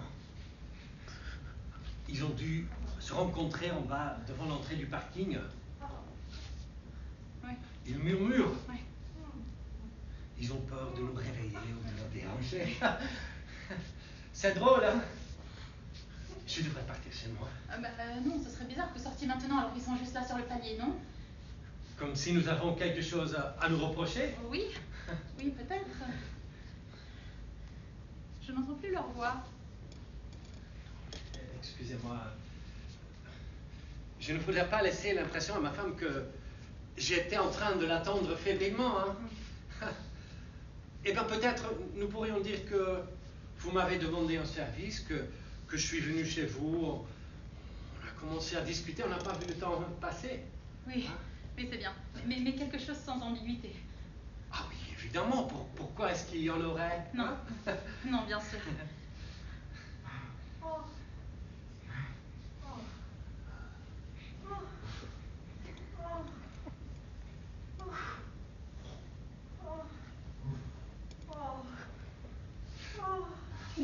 Ils ont dû se rencontrer en bas, devant l'entrée du parking. Oui. Ils murmurent. Oui. Ils ont peur de nous réveiller ou de nous déranger. C'est drôle, hein? Je devrais partir chez moi. Non, ce serait bizarre que vous sortiez maintenant alors qu'ils sont juste là sur le palier, non? Comme si nous avons quelque chose à nous reprocher. Oui, oui, peut-être. Je n'entends plus leur voix. Excusez-moi. Je ne voudrais pas laisser l'impression à ma femme que j'étais en train de l'attendre fébrilement. Hein. Eh bien, peut-être nous pourrions dire que vous m'avez demandé un service, que je suis venu chez vous. On a commencé à discuter, on n'a pas vu le temps passer. Oui, oui, c'est bien. Mais quelque chose sans ambiguïté. Ah oui, évidemment. Pourquoi est-ce qu'il y en aurait? Non, non, bien sûr.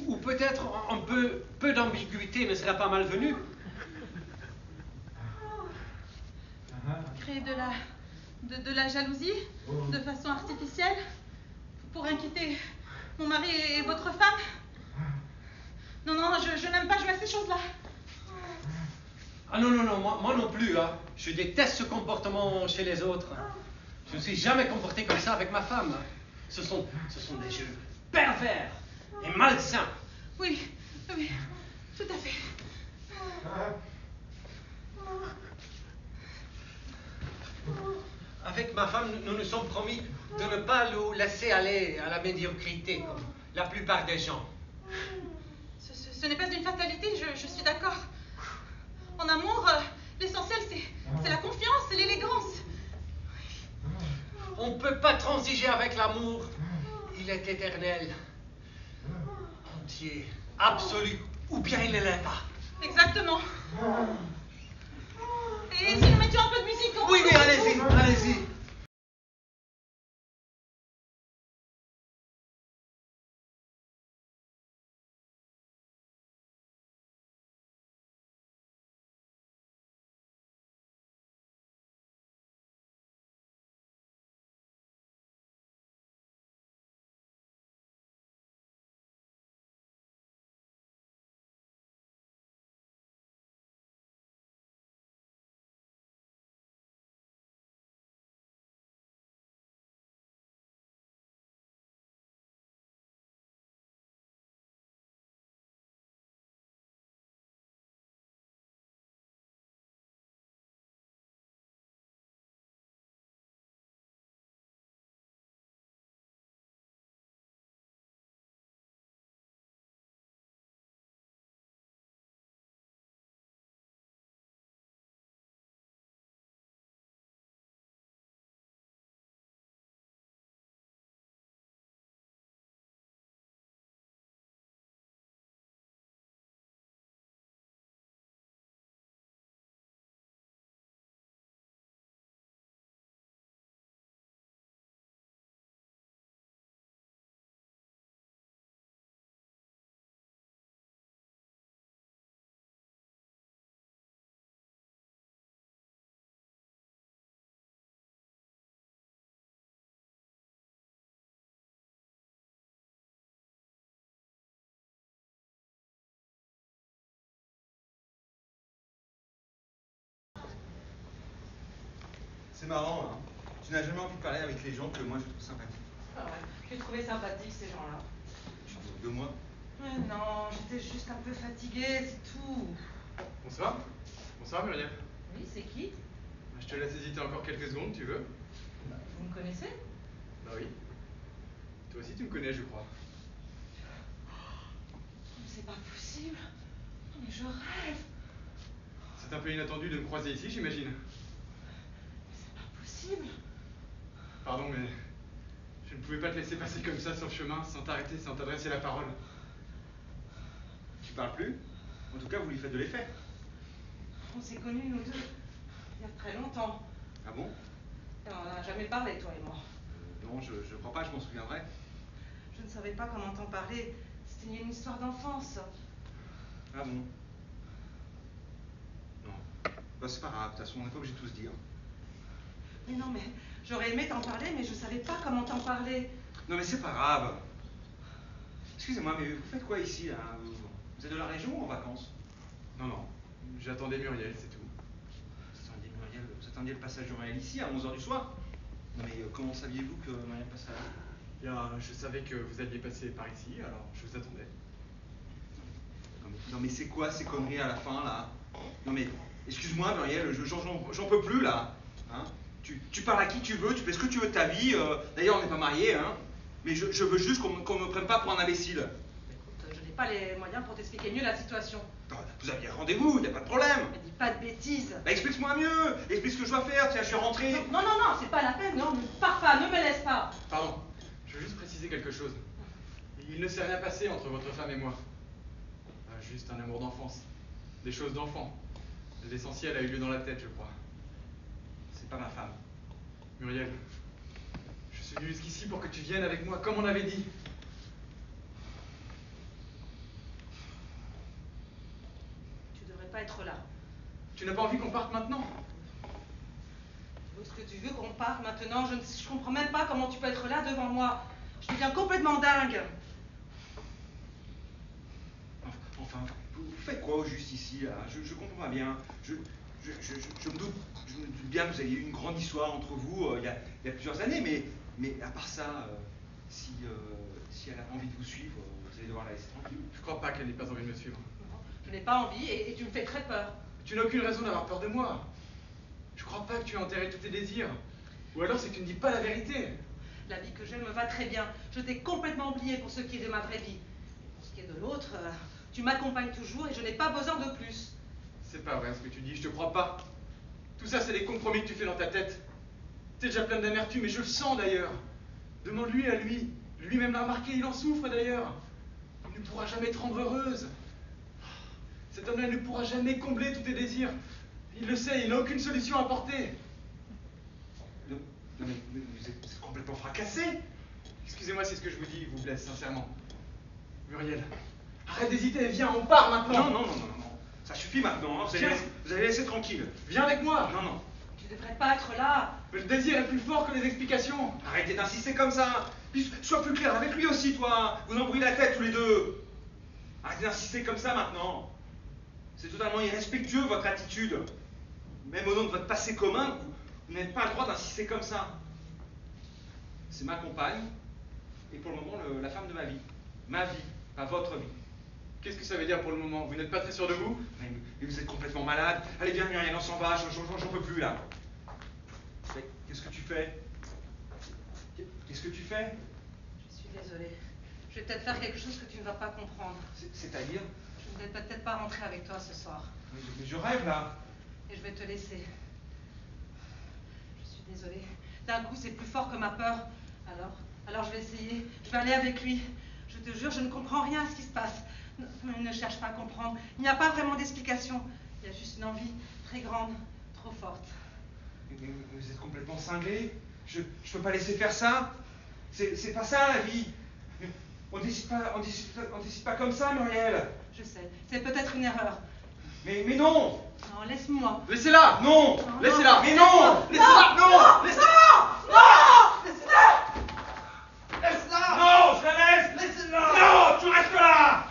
Ou peut-être un peu d'ambiguïté ne serait pas malvenu. Créer de la jalousie de façon artificielle pour inquiéter mon mari et votre femme. Non, non, je n'aime pas jouer à ces choses-là. Ah non, moi non plus. Hein. Je déteste ce comportement chez les autres. Je ne suis jamais comporté comme ça avec ma femme. Ce sont des jeux pervers et malsains. Oui, oui, tout à fait. Avec ma femme, nous nous sommes promis de ne pas nous laisser aller à la médiocrité, comme la plupart des gens. Ce n'est pas une fatalité, je suis d'accord. En amour, l'essentiel, c'est la confiance et l'élégance. On ne peut pas transiger avec l'amour. Il est éternel, entier, absolu, ou bien il ne l'est pas. Exactement. Et si nous mettions un peu de musique... Oui, allez-y, allez-y. marrant, hein. Tu n'as jamais envie de parler avec les gens que moi je trouve sympathiques. Ah ouais, tu trouvais sympathique ces gens-là. Tu te moques de moi? Mais non, j'étais juste un peu fatiguée, c'est tout. Bonsoir. Bonsoir Muriel. Oui, c'est qui? Je te laisse hésiter encore quelques secondes, tu veux? Vous me connaissez? Bah oui. Toi aussi tu me connais, je crois. Mais c'est pas possible. Mais je rêve. C'est un peu inattendu de me croiser ici, j'imagine. C'est pas possible. Pardon, mais je ne pouvais pas te laisser passer comme ça sur le chemin, sans t'arrêter, sans t'adresser la parole. Tu parles plus? En tout cas, vous lui faites de l'effet. On s'est connus, nous deux, il y a très longtemps. Ah bon? Et on n'a jamais parlé, toi et moi. Non, je crois pas, je m'en souviendrai. Je ne savais pas comment t'en parler. C'était une histoire d'enfance. Ah bon? Non. Bah c'est pas grave, de toute façon, on n'est pas obligé de tout se dire. Mais non, mais j'aurais aimé t'en parler, mais je savais pas comment t'en parler. Non mais c'est pas grave. Excusez-moi, mais vous faites quoi ici, là? Vous êtes de la région ou en vacances? Non, non. J'attendais Muriel, c'est tout. Vous attendiez le passage de Muriel ici, à 11h du soir? Non mais comment saviez-vous que Muriel passerait là? Bien, je savais que vous alliez passer par ici, alors je vous attendais. Non mais c'est quoi ces conneries à la fin, là? Non mais, excuse-moi Muriel, j'en peux plus, là. Hein? Tu parles à qui tu veux, tu fais ce que tu veux de ta vie. D'ailleurs, on n'est pas mariés, hein. Mais je veux juste qu'on me prenne pas pour un imbécile. Écoute, je n'ai pas les moyens pour t'expliquer mieux la situation. Vous aviez rendez-vous, il n'y a pas de problème. Mais dis pas de bêtises. Bah explique-moi mieux, explique ce que je dois faire, tiens, je suis rentré. Non, c'est pas la peine, non, ne pars pas, ne me laisse pas. Pardon, je veux juste préciser quelque chose. Il ne s'est rien passé entre votre femme et moi. Juste un amour d'enfance. Des choses d'enfant. L'essentiel a eu lieu dans la tête, je crois. C'est pas ma femme. Muriel, je suis venu jusqu'ici pour que tu viennes avec moi, comme on avait dit. Tu devrais pas être là. Tu n'as pas envie qu'on parte maintenant? Est-ce que tu veux qu'on parte maintenant? Je comprends même pas comment tu peux être là devant moi. Je deviens complètement dingue. Enfin, vous faites quoi au juste ici, là? Je comprends pas bien. Je me doute bien que vous ayez eu une grande histoire entre vous il y a plusieurs années, mais à part ça, si elle a envie de vous suivre, vous allez devoir la laisser tranquille. Je crois pas qu'elle n'ait pas envie de me suivre. Non, je n'ai pas envie et tu me fais très peur. Tu n'as aucune raison d'avoir peur de moi. Je crois pas que tu aies enterré tous tes désirs. Ou alors c'est que tu ne dis pas la vérité. La vie que j'aime me va très bien. Je t'ai complètement oublié pour ce qui est de ma vraie vie. Et pour ce qui est de l'autre, tu m'accompagnes toujours et je n'ai pas besoin de plus. C'est pas vrai ce que tu dis, je te crois pas. Tout ça, c'est des compromis que tu fais dans ta tête. T'es déjà plein d'amertume, et je le sens d'ailleurs. Demande-lui à lui. Lui-même l'a remarqué, il en souffre d'ailleurs. Il ne pourra jamais te rendre heureuse. Cet homme-là ne pourra jamais combler tous tes désirs. Il le sait, il n'a aucune solution à apporter. Non, mais vous êtes complètement fracassé. Excusez-moi si ce que je vous dis vous blesse sincèrement. Muriel, arrête d'hésiter, viens, on part maintenant. Non. Ça suffit maintenant, hein. Vous allez laisser tranquille. Viens avec moi. Non. Tu devrais pas être là. Mais le désir est plus fort que les explications. Arrêtez d'insister comme ça. Puis sois plus clair avec lui aussi, toi. Vous embrouillez la tête tous les deux. Arrêtez d'insister comme ça maintenant. C'est totalement irrespectueux votre attitude. Même au nom de votre passé commun, vous n'avez pas le droit d'insister comme ça. C'est ma compagne, et pour le moment, la femme de ma vie. Ma vie, pas votre vie. Qu'est-ce que ça veut dire pour le moment? Vous n'êtes pas très sûr de vous? Mais vous êtes complètement malade. Allez, viens, Muriel, on s'en va, j'en peux plus là. Qu'est-ce que tu fais? Qu'est-ce que tu fais? Je suis désolée. Je vais peut-être faire quelque chose que tu ne vas pas comprendre. C'est-à-dire? Je ne vais peut-être pas rentrer avec toi ce soir. Mais je rêve là. Et je vais te laisser. Je suis désolée. D'un coup, c'est plus fort que ma peur. Alors je vais essayer. Je vais aller avec lui. Je te jure, je ne comprends rien à ce qui se passe. Ne cherche pas à comprendre. Il n'y a pas vraiment d'explication. Il y a juste une envie très grande, trop forte. Mais vous êtes complètement cinglé. Je peux pas laisser faire ça. C'est pas ça la vie. On décide pas comme ça, Muriel. Je sais. C'est peut-être une erreur. Mais non. Non, laisse-moi. Laissez-la. Non. Laissez-la. Mais non. Laissez-la. Non. Laissez-la. Laisse-la. Non, je la laisse. Laissez-la. Non, tu restes là.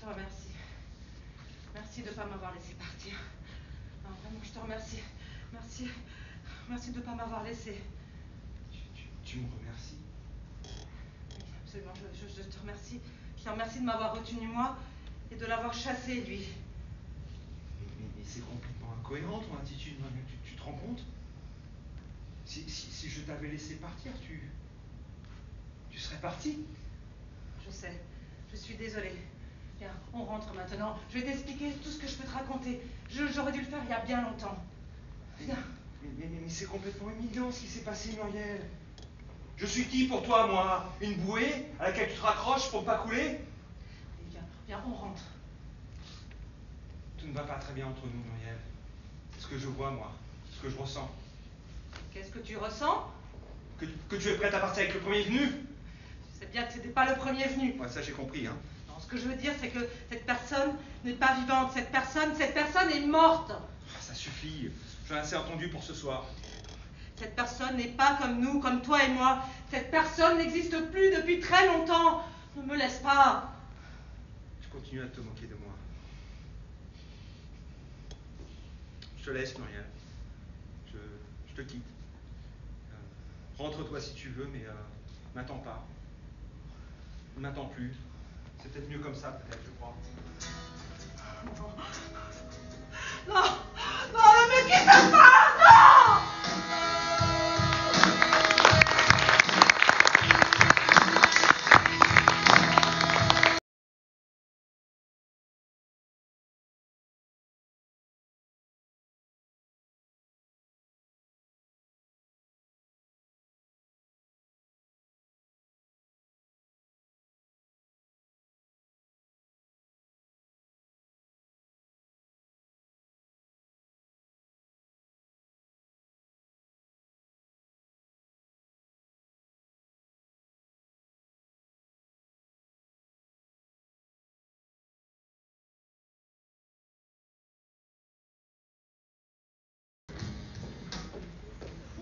te remercie. Merci de ne pas m'avoir laissé partir. Non, vraiment, je te remercie. Merci. Merci de ne pas m'avoir laissé. Tu me remercies? Oui, absolument, je te remercie. Je te remercie de m'avoir retenu moi et de l'avoir chassé, lui. Mais c'est complètement incohérent ton attitude, tu te rends compte? Si je t'avais laissé partir, tu serais parti. Je sais, je suis désolée. Viens, on rentre maintenant. Je vais t'expliquer tout ce que je peux te raconter. J'aurais dû le faire il y a bien longtemps. Viens. Mais c'est complètement humiliant ce qui s'est passé, Muriel. Je suis qui pour toi, moi? Une bouée à laquelle tu te raccroches pour ne pas couler? Viens, on rentre. Tout ne va pas très bien entre nous, Muriel. C'est ce que je vois, moi. Ce que je ressens. Qu'est-ce que tu ressens? Que tu es prête à partir avec le premier venu? Tu sais bien que c'était pas le premier venu. Ouais, ça j'ai compris, hein. Non, ce que je veux dire, c'est que cette personne n'est pas vivante. Cette personne est morte. Ah, ça suffit. J'en ai assez entendu pour ce soir. Cette personne n'est pas comme nous, comme toi et moi. Cette personne n'existe plus depuis très longtemps. Ne me laisse pas. Je continue à te moquer de moi. Je te laisse, Muriel. Je te quitte. Rentre-toi si tu veux, mais m'attends pas. Ne m'attends plus. C'est peut-être mieux comme ça, peut-être, je crois. Non, ne me quitte pas, non!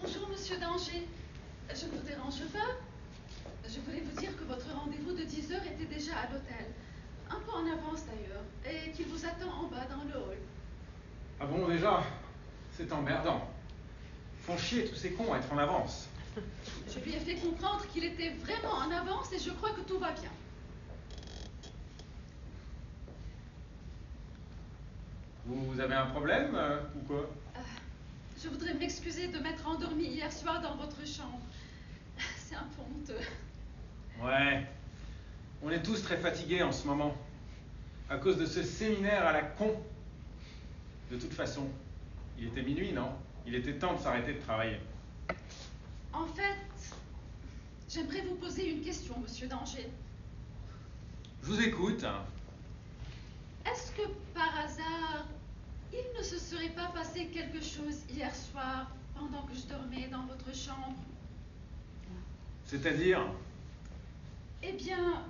Bonjour, monsieur Danger. Je ne vous dérange pas? Je voulais vous dire que votre rendez-vous de 10 heures était déjà à l'hôtel. Un peu en avance d'ailleurs. Et qu'il vous attend en bas dans le hall. Ah bon, déjà? C'est emmerdant. Ils font chier tous ces cons à être en avance. Je lui ai fait comprendre qu'il était vraiment en avance et je crois que tout va bien. Vous avez un problème ou quoi? Je voudrais m'excuser de m'être endormie hier soir dans votre chambre. C'est un peu honteux. Ouais. On est tous très fatigués en ce moment. À cause de ce séminaire à la con. De toute façon, il était minuit, non? Il était temps de s'arrêter de travailler. En fait, j'aimerais vous poser une question, monsieur Danger. Je vous écoute. Est-ce que, par hasard, il ne se serait pas passé quelque chose hier soir pendant que je dormais dans votre chambre? C'est-à-dire? Eh bien,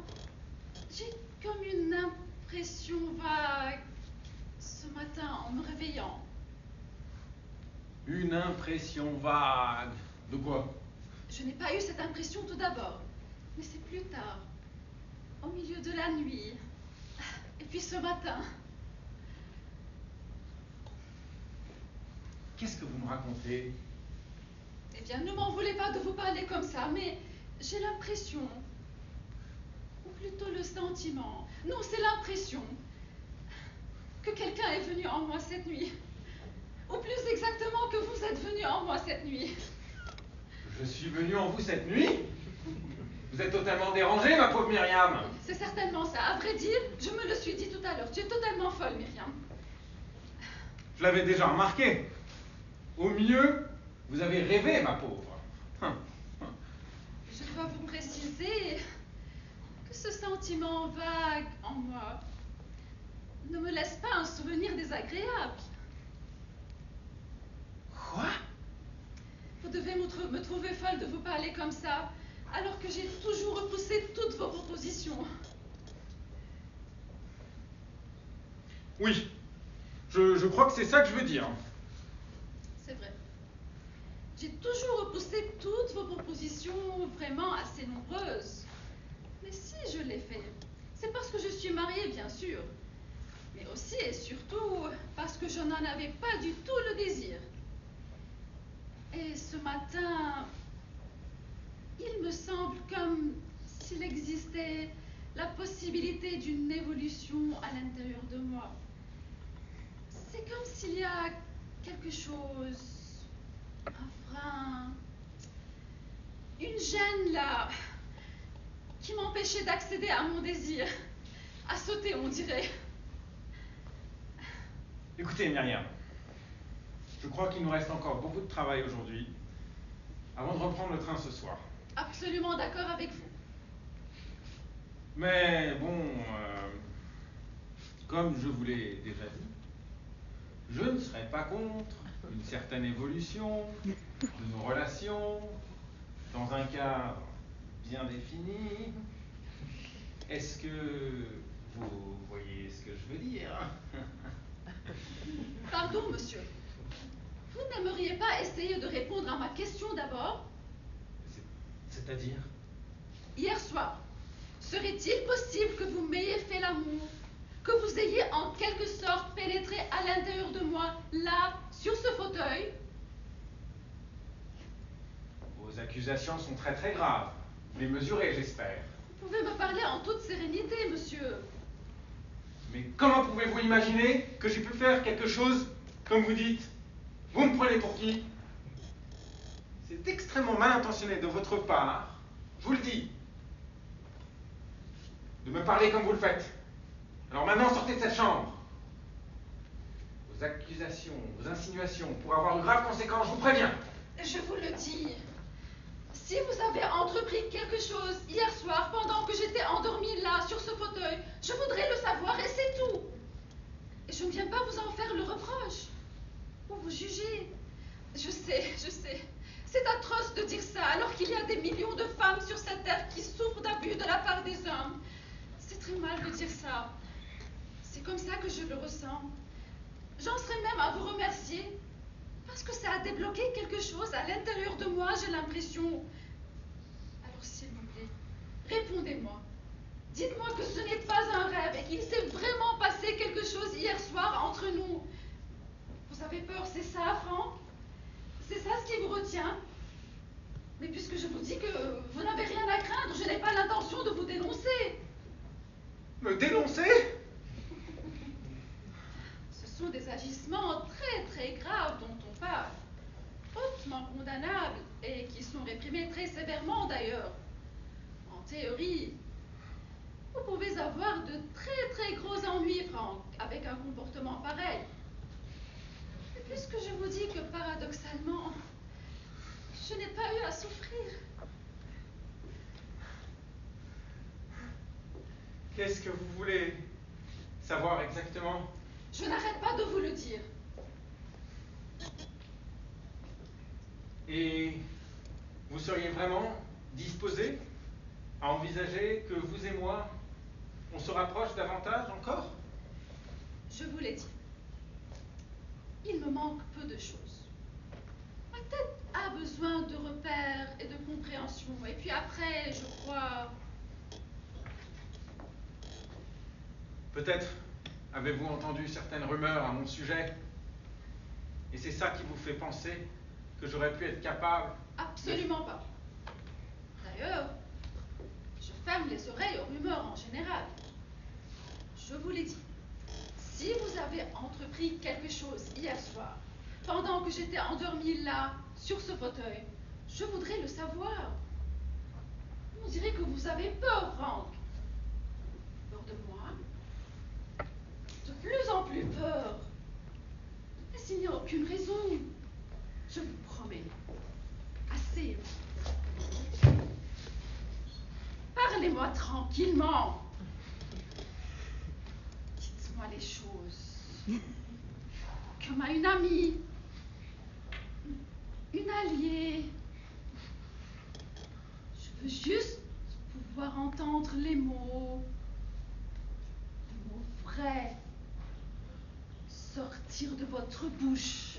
j'ai comme une impression vague ce matin en me réveillant. Une impression vague. De quoi? Je n'ai pas eu cette impression tout d'abord, mais c'est plus tard, au milieu de la nuit, et puis ce matin. Qu'est-ce que vous me racontez? Eh bien, ne m'en voulez pas de vous parler comme ça, mais j'ai l'impression, ou plutôt le sentiment, non, c'est l'impression, que quelqu'un est venu en moi cette nuit. Ou plus exactement que vous êtes venu en moi cette nuit. Je suis venu en vous cette nuit? Vous êtes totalement dérangée, ma pauvre Myriam. C'est certainement ça. À vrai dire, je me le suis dit tout à l'heure. Tu es totalement folle, Myriam. Je l'avais déjà remarqué. Au mieux, vous avez rêvé, ma pauvre. Je dois vous préciser que ce sentiment vague en moi ne me laisse pas un souvenir désagréable. Quoi? Vous devez me trouver folle de vous parler comme ça, alors que j'ai toujours repoussé toutes vos propositions. Oui, je crois que c'est ça que je veux dire. C'est vrai. J'ai toujours repoussé toutes vos propositions vraiment assez nombreuses. Mais si je l'ai fait, C'est parce que je suis mariée, bien sûr. Mais aussi et surtout parce que je n'en avais pas du tout le désir. Et ce matin, il me semble comme s'il existait la possibilité d'une évolution à l'intérieur de moi. C'est comme s'il y a quelque chose, un frein, une gêne là, qui m'empêchait d'accéder à mon désir, à sauter, on dirait. Écoutez, Myriam, je crois qu'il nous reste encore beaucoup de travail aujourd'hui, avant de reprendre le train ce soir. Absolument d'accord avec vous. Mais bon, comme je vous l'ai déjà dit, je ne serais pas contre une certaine évolution de nos relations dans un cadre bien défini. Est-ce que vous voyez ce que je veux dire? Pardon, monsieur. Vous n'aimeriez pas essayer de répondre à ma question d'abord? C'est-à-dire? Hier soir, serait-il possible que vous m'ayez fait l'amour, que vous ayez en quelque sorte pénétré à l'intérieur de moi, là, sur ce fauteuil? Vos accusations sont très très graves, mais mesurées, j'espère. Vous pouvez me parler en toute sérénité, monsieur. Mais comment pouvez-vous imaginer que j'ai pu faire quelque chose comme vous dites? Vous me prenez pour qui? C'est extrêmement mal intentionné de votre part, je vous le dis, de me parler comme vous le faites. Alors maintenant, sortez de cette chambre. Vos accusations, vos insinuations pourraient avoir de graves conséquences, je vous préviens. Je vous le dis. Si vous avez entrepris quelque chose hier soir pendant que j'étais endormie là, sur ce fauteuil, je voudrais le savoir et c'est tout. Et je ne viens pas vous en faire le reproche. Ou vous juger. Je sais. C'est atroce de dire ça, alors qu'il y a des millions de femmes sur cette terre qui souffrent d'abus de la part des hommes. C'est très mal de dire ça. C'est comme ça que je le ressens. J'en serais même à vous remercier, parce que ça a débloqué quelque chose à l'intérieur de moi, j'ai l'impression. Alors s'il vous plaît, répondez-moi. Dites-moi que ce n'est pas un rêve et qu'il s'est vraiment passé quelque chose hier soir entre nous. Vous avez peur, c'est ça, Franck? C'est ça ce qui vous retient? Mais puisque je vous dis que vous n'avez rien à craindre, je n'ai pas l'intention de vous dénoncer. Me dénoncer? Ce sont des agissements très très graves dont on parle, hautement condamnables et qui sont réprimés très sévèrement d'ailleurs. En théorie, vous pouvez avoir de très très gros ennuis, Franck, avec un comportement pareil. Et puisque je vous dis que paradoxalement, je n'ai pas eu à souffrir. Qu'est-ce que vous voulez savoir exactement? Je n'arrête pas de vous le dire. Et vous seriez vraiment disposé à envisager que vous et moi, on se rapproche davantage encore? Je vous l'ai dit. Il me manque peu de choses. Ma tête a besoin de repères et de compréhension. Et puis après, je crois... Peut-être avez-vous entendu certaines rumeurs à mon sujet, et c'est ça qui vous fait penser que j'aurais pu être capable... Absolument pas. D'ailleurs, je ferme les oreilles aux rumeurs en général. Je vous l'ai dit. Si vous avez entrepris quelque chose hier soir, pendant que j'étais endormie là, sur ce fauteuil, je voudrais le savoir. On dirait que vous avez peur, Franck. Peur de moi? De plus en plus peur. Mais s'il n'y a aucune raison, je vous promets. Assez. Parlez-moi tranquillement. Dites-moi les choses. Comme à une amie. Une alliée. Je veux juste pouvoir entendre les mots vrais sortir de votre bouche.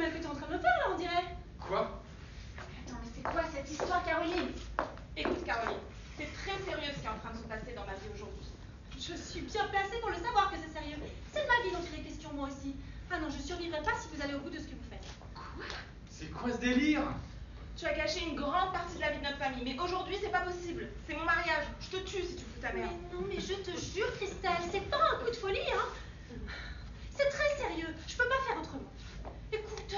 mail que tu es en train de me faire là, on dirait. Quoi? Attends, mais c'est quoi cette histoire, Caroline? Écoute, Caroline, c'est très sérieux ce qui est en train de se passer dans ma vie aujourd'hui. Je suis bien placée pour le savoir que c'est sérieux. C'est de ma vie dont il est question, moi aussi. Ah non, je survivrai pas si vous allez au bout de ce que vous faites. Quoi? C'est quoi ce délire? Tu as gâché une grande partie de la vie de notre famille, mais aujourd'hui c'est pas possible. C'est mon mariage. Je te tue si tu fous ta mère. Mais non, mais je te jure, Christelle, c'est pas un coup de folie, hein. C'est très sérieux. Je peux pas faire autrement. Écoute,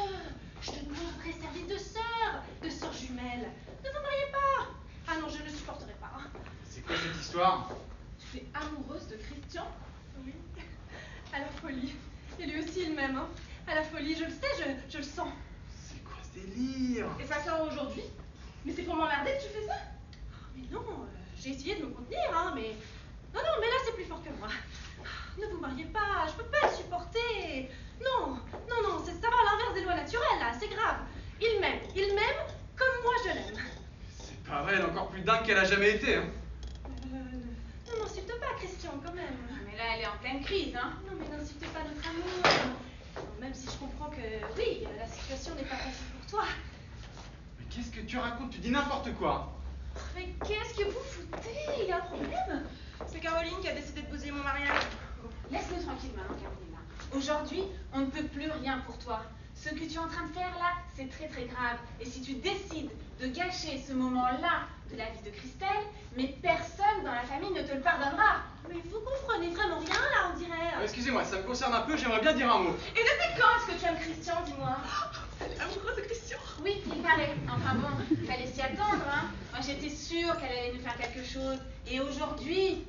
je te demande un vrai service de sœur jumelle. Ne vous mariez pas. Ah non, je ne supporterai pas. Hein. C'est quoi cette histoire? Tu es amoureuse de Christian? Oui, à la folie. Et lui aussi, il m'aime, hein. À la folie, je le sais, je le sens. C'est quoi ce délire? Et ça sort aujourd'hui? Mais c'est pour m'emmerder que tu fais ça? Mais non, j'ai essayé de me contenir, hein, mais... Non, mais là, c'est plus fort que moi. Ne vous mariez pas, je peux pas le supporter. Non, ça va à l'inverse des lois naturelles, là, c'est grave. Il m'aime comme moi je l'aime. C'est pas vrai, elle est encore plus dingue qu'elle a jamais été, hein. Non, n'insulte pas, Christian, quand même. Mais là, elle est en pleine crise, hein. Non, mais n'insulte pas notre amour. Même si je comprends que, oui, la situation n'est pas facile pour toi. Mais qu'est-ce que tu racontes? Tu dis n'importe quoi. Mais qu'est-ce que vous foutez? Il y a un problème? C'est Caroline qui a décidé de bousiller mon mariage. Laisse-nous tranquille maintenant, Caroline. Aujourd'hui, on ne peut plus rien pour toi. Ce que tu es en train de faire là, c'est très très grave. Et si tu décides de gâcher ce moment-là de la vie de Christelle, mais personne dans la famille ne te le pardonnera. Mais vous comprenez vraiment rien là, on dirait. Excusez-moi, ça me concerne un peu, j'aimerais bien dire un mot. Et depuis quand est-ce que tu aimes Christian, dis-moi? Elle est amoureuse de Christian? Oui, il paraît. Enfin bon, il fallait s'y attendre, hein. Moi j'étais sûre qu'elle allait nous faire quelque chose. Et aujourd'hui...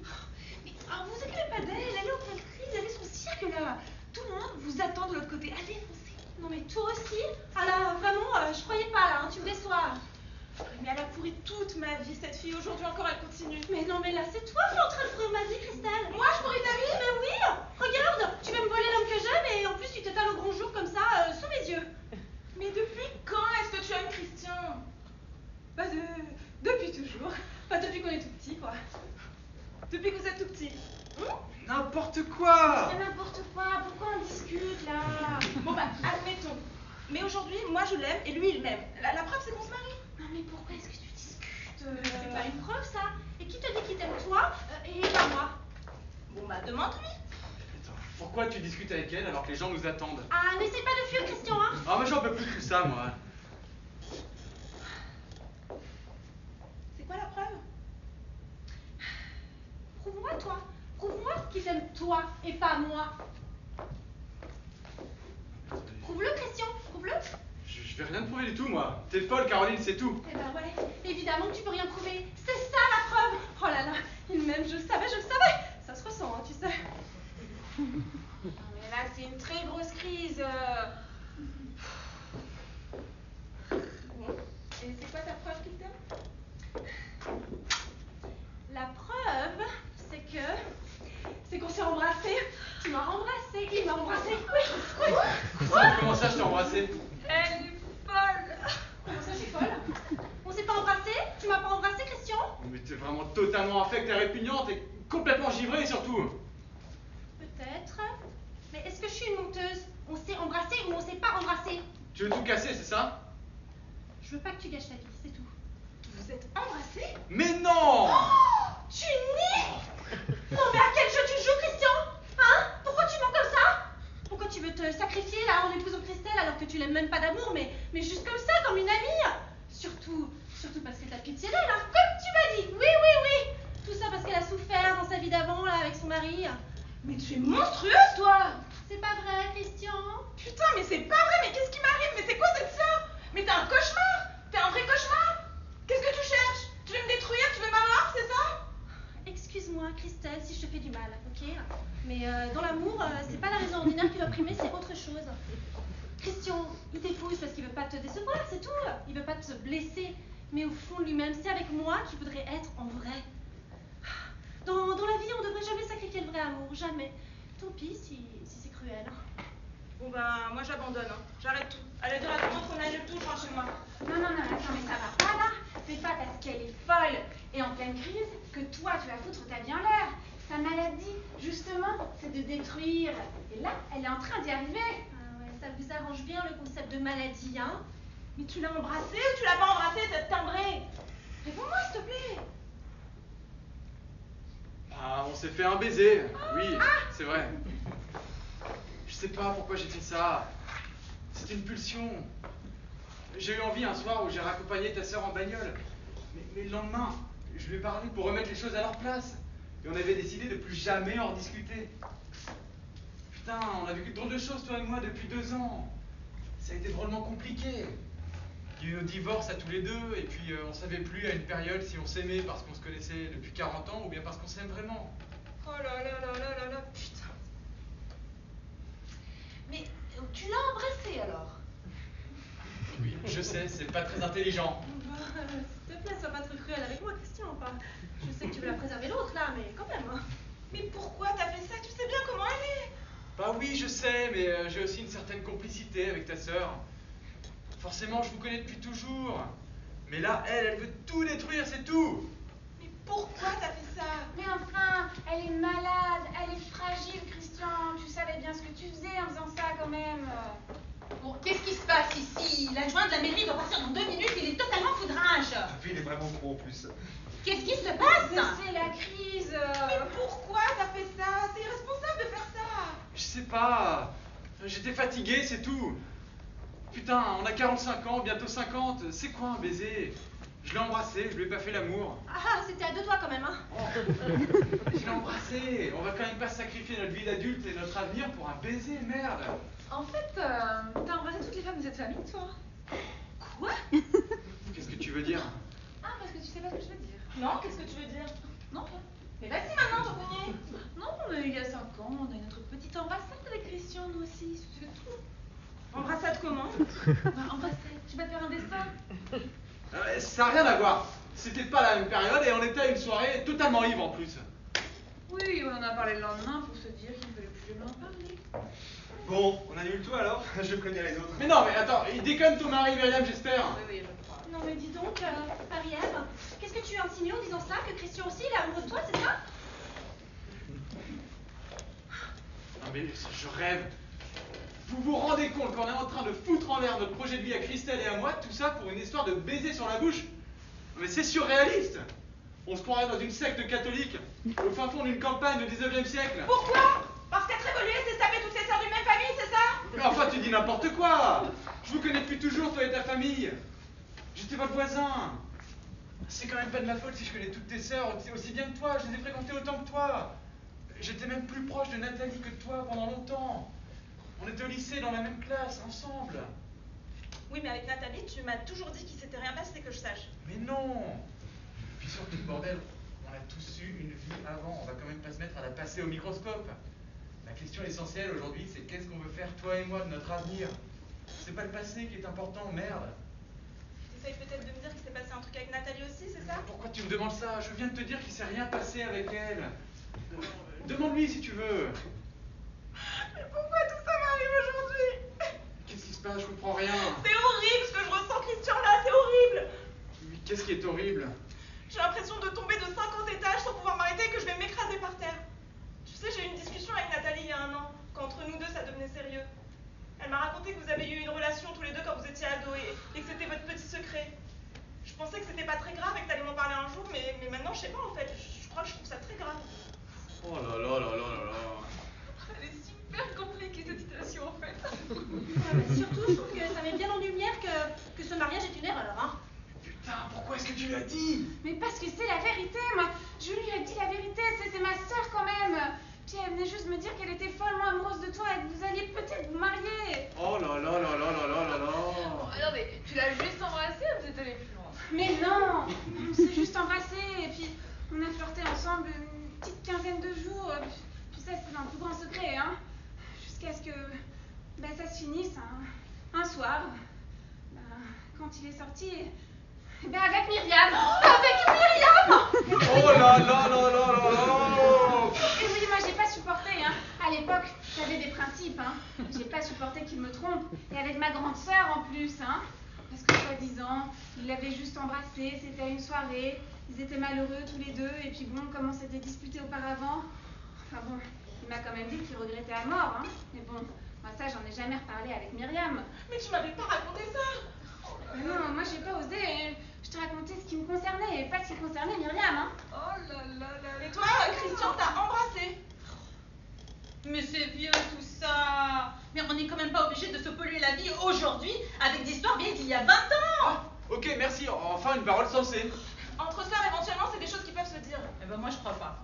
Mais vous inquiétez pas d'elle, elle est en pleine crise, elle est son cirque là. Tout le monde vous attend de l'autre côté. Allez, foncez. Non mais toi aussi? Ah là, vraiment, je croyais pas là, hein, tu me déçois. Mais elle a pourri toute ma vie, cette fille. Aujourd'hui encore, elle continue. Mais non, mais là, c'est toi qui es en train de pourrir ma vie, Christelle. Moi, je pourris ta vie? Mais oui. Regarde, tu veux me voler l'homme que j'aime et en plus, tu t'étales au grand jour comme ça, sous mes yeux. Mais depuis quand est-ce que tu aimes Christian? Bah, depuis toujours. Enfin, depuis qu'on est tout petit, quoi. Depuis que vous êtes tout petit. N'importe quoi. C'est n'importe quoi, pourquoi on discute là? Bon bah, admettons. Mais aujourd'hui, moi je l'aime et lui il m'aime. La preuve, c'est qu'on se marie. Non mais pourquoi est-ce que tu discutes? C'est pas une preuve, ça. Et qui te dit qu'il t'aime toi et pas moi? Bon bah, demande-lui. Attends, pourquoi tu discutes avec elle alors que les gens nous attendent? Ah, n'essaie pas de fuir, Christian, hein. Ah, moi j'en peux plus de tout ça, moi. C'est quoi la preuve? Prouve-moi, toi. Prouve-moi qu'il t'aime toi et pas moi. Prouve-le, Christian, prouve-le. Je vais rien te prouver du tout, moi. T'es folle, Caroline, c'est tout. Eh ben ouais, évidemment que tu peux rien prouver. C'est ça la preuve. Oh là là, il m'aime, je le savais. Ça se ressent, hein, tu sais. Non mais là, c'est une très grosse crise. Bon. Et c'est quoi ta preuve qu'il t'aime? La preuve, c'est qu'on s'est embrassés. Tu m'as embrassé, il m'a embrassé. Oui. Comment ça, je t'ai embrassé? Elle est folle. Comment ça, je suis folle? On s'est pas embrassé? Tu m'as pas embrassé, Christian? Mais t'es vraiment totalement affecte, t'es répugnante et complètement givrée, surtout. Peut-être. Mais est-ce que je suis une menteuse? On s'est embrassé ou on s'est pas embrassé? Tu veux tout casser, c'est ça? Je veux pas que tu gâches ta vie, c'est tout. Vous êtes embrassés? Mais non! Tu nies? Non mais à quel jeu tu joues, Christian? Hein? Pourquoi tu mens comme ça? Pourquoi tu veux te sacrifier là en épousant Christelle alors que tu l'aimes même pas d'amour, mais juste comme ça, comme une amie? Surtout parce que t'as pitié d'elle, hein? Comme tu m'as dit. Oui. Tout ça parce qu'elle a souffert dans sa vie d'avant là avec son mari. Mais tu es monstrueuse, toi! C'est pas vrai, Christian? Putain, mais c'est pas vrai, mais qu'est-ce qui m'arrive? Mais c'est quoi cette sœur? Mais t'es un cauchemar! T'es un vrai cauchemar! Qu'est-ce que tu cherches? Tu veux me détruire? Tu veux ma mort, c'est ça? Excuse-moi, Christelle, si je te fais du mal, ok? Mais dans l'amour, c'est pas la raison ordinaire qui va primer, c'est autre chose. Christian, il t'épouse parce qu'il veut pas te décevoir, c'est tout. Il veut pas te blesser. Mais au fond de lui-même, c'est avec moi qu'il voudrait être en vrai. Dans la vie, on devrait jamais sacrifier le vrai amour, jamais. Tant pis si c'est cruel. Bon ben, moi j'abandonne, hein. J'arrête tout. Allez, de la demande qu'on aille tout, je rentre chez moi. Non, attends, mais ça va pas là. C'est pas parce qu'elle est folle et en pleine crise que toi tu vas foutre ta vie en l'air. Sa maladie, justement, c'est de détruire. Et là, elle est en train d'y arriver. Ah ouais. ça vous arrange bien le concept de maladie, hein? Mais tu l'as embrassé ou tu l'as pas embrassé, cette timbrée? Réponds-moi, s'il te plaît. Ah, on s'est fait un baiser. Oui, c'est vrai. Je sais pas pourquoi j'ai fait ça. C'était une pulsion. J'ai eu envie un soir où j'ai raccompagné ta sœur en bagnole. Mais le lendemain, je lui ai parlé pour remettre les choses à leur place. Et on avait décidé de plus jamais en rediscuter. Putain, on a vécu de drôles de choses, toi et moi, depuis 2 ans. Ça a été drôlement compliqué. Il y a eu nos divorces à tous les deux, et puis on savait plus à une période si on s'aimait parce qu'on se connaissait depuis 40 ans ou bien parce qu'on s'aime vraiment. Oh là là là là là là, putain. Mais tu l'as embrassé alors? Oui, je sais, c'est pas très intelligent. Bah, s'il te plaît, sois pas trop cruel avec moi, Christian. Enfin, je sais que tu veux la préserver l'autre, là, mais quand même, hein. Mais pourquoi t'as fait ça? Tu sais bien comment elle est. Bah oui, je sais, mais j'ai aussi une certaine complicité avec ta sœur. Forcément, je vous connais depuis toujours. Mais là, elle veut tout détruire, c'est tout. Mais pourquoi t'as fait ça? Mais enfin, elle est malade, elle est fragile, Christian. Tu savais bien ce que tu faisais en faisant ça quand même. Bon, qu'est-ce qui se passe ici? L'adjoint de la mairie doit partir dans 2 minutes, il est totalement foudrage. Puis il est vraiment gros en plus. Qu'est-ce qui se passe? Mais c'est la crise. Mais pourquoi t'as fait ça? C'est irresponsable de faire ça. Je sais pas. J'étais fatigué, c'est tout. Putain, on a 45 ans, bientôt 50. C'est quoi un baiser? Je l'ai embrassé, je lui ai pas fait l'amour. Ah, c'était à 2 doigts quand même, hein. Je l'ai embrassé. On va quand même pas sacrifier notre vie d'adulte et notre avenir pour un baiser, merde. En fait, t'as embrassé toutes les femmes de cette famille, toi? Quoi? Qu'est-ce que tu veux dire? Ah, parce que tu sais pas ce que je veux dire. Non, qu'est-ce que tu veux dire? Non, rien. Mais vas-y maintenant, ton cogné. Non, mais il y a 5 ans, on a eu notre petite embrassade avec Christian, nous aussi, c'est tout. Embrassade comment? Bah, embrassade, tu vas te faire un dessin. Ça n'a rien à voir. C'était pas la même période et on était à une soirée totalement ivre en plus. Oui, on en a parlé le lendemain pour se dire qu'il ne fallait plus jamais en parler. Bon, on annule tout alors? Je préviens les autres. Mais non, mais attends, il déconne ton mari, Myriam, j'espère. Oui, je crois. Non, mais dis donc, Marie-Ève, qu'est-ce que tu insinues en disant ça? Que Christian aussi, il est amoureux de toi, c'est ça? Non mais je rêve. Vous vous rendez compte qu'on est en train de foutre en l'air notre projet de vie à Christelle et à moi, tout ça pour une histoire de baiser sur la bouche? Mais c'est surréaliste. On se croirait dans une secte catholique, au fin fond d'une campagne du 19e siècle. Pourquoi? Parce qu'être évolué, c'est taper toutes ses sœurs d'une même famille, c'est ça? Mais enfin, tu dis n'importe quoi. Je vous connais depuis toujours, toi et ta famille. J'étais votre voisin. C'est quand même pas de ma faute si je connais toutes tes sœurs aussi bien que toi. Je les ai fréquentées autant que toi. J'étais même plus proche de Nathalie que de toi pendant longtemps. On était au lycée dans la même classe, ensemble. Oui, mais avec Nathalie, tu m'as toujours dit qu'il s'était rien passé, que je sache. Mais non. Puis surtout, bordel, on a tous eu une vie avant. On va quand même pas se mettre à la passer au microscope. La question essentielle aujourd'hui, c'est qu'est-ce qu'on veut faire, toi et moi, de notre avenir? C'est pas le passé qui est important, merde. T'essayes peut-être de me dire qu'il s'est passé un truc avec Nathalie aussi, c'est ça? Pourquoi tu me demandes ça? Je viens de te dire qu'il s'est rien passé avec elle. Demande-lui si tu veux. Mais pourquoi tout ça m'arrive aujourd'hui? Qu'est-ce qui se passe? Je comprends rien. C'est horrible ce que je ressens, Christian, là, c'est horrible. Mais qu'est-ce qui est horrible? J'ai l'impression de tomber de 50 étages sans pouvoir m'arrêter et que je vais m'écraser par terre. Tu sais, j'ai eu une discussion avec Nathalie il y a 1 an, quand entre nous deux ça devenait sérieux. Elle m'a raconté que vous avez eu une relation tous les deux quand vous étiez ados et que c'était votre petit secret. Je pensais que c'était pas très grave et que t'allais m'en parler un jour, mais maintenant je sais pas en fait, je crois que je trouve ça très grave. Oh là là là là là là. Elle est super compliquée cette situation en fait. Ouais, mais surtout, je trouve que ça met bien en lumière que ce mariage est une erreur, hein. Putain, pourquoi est-ce que tu l'as dit? Mais parce que c'est la vérité, moi. Je lui ai dit la vérité, c'est ma sœur quand même. Puis elle venait juste me dire qu'elle était follement amoureuse de toi et que vous alliez peut-être vous marier. Oh là là là là là là là là. Non mais tu l'as juste embrassée ou vous êtes allé plus loin? Mais non, on s'est juste embrassés et puis on a flirté ensemble une petite quinzaine de jours. Puis ça, c'est un plus grand secret, hein. Jusqu'à ce que ça se finisse un soir. Quand il est sorti, avec Myriam. Avec Myriam. Oh là là là là là là. Et oui, moi j'ai pas supporté, hein. À l'époque, j'avais des principes, hein. J'ai pas supporté qu'il me trompe. Et avec ma grande sœur en plus, hein. Parce que soi-disant, il l'avait juste embrassée, c'était à une soirée, ils étaient malheureux tous les deux, et puis bon, comme on s'était disputé auparavant, enfin bon, il m'a quand même dit qu'il regrettait à mort, hein. Mais bon, moi ça j'en ai jamais jamais reparlé avec Myriam. Mais tu m'avais pas raconté ça. Non, moi j'ai pas osé. Je t'ai raconté ce qui me concernait et pas ce qui concernait Myriam. Hein. Oh là là là. Et toi, Christian t'a embrassé. Mais c'est vieux tout ça. Mais on n'est quand même pas obligé de se polluer la vie aujourd'hui avec des histoires vieilles d'il y a 20 ans. Ah, ok, merci. Enfin, une parole sensée. Entre sœurs, éventuellement, c'est des choses qui peuvent se dire. Eh ben moi je crois pas.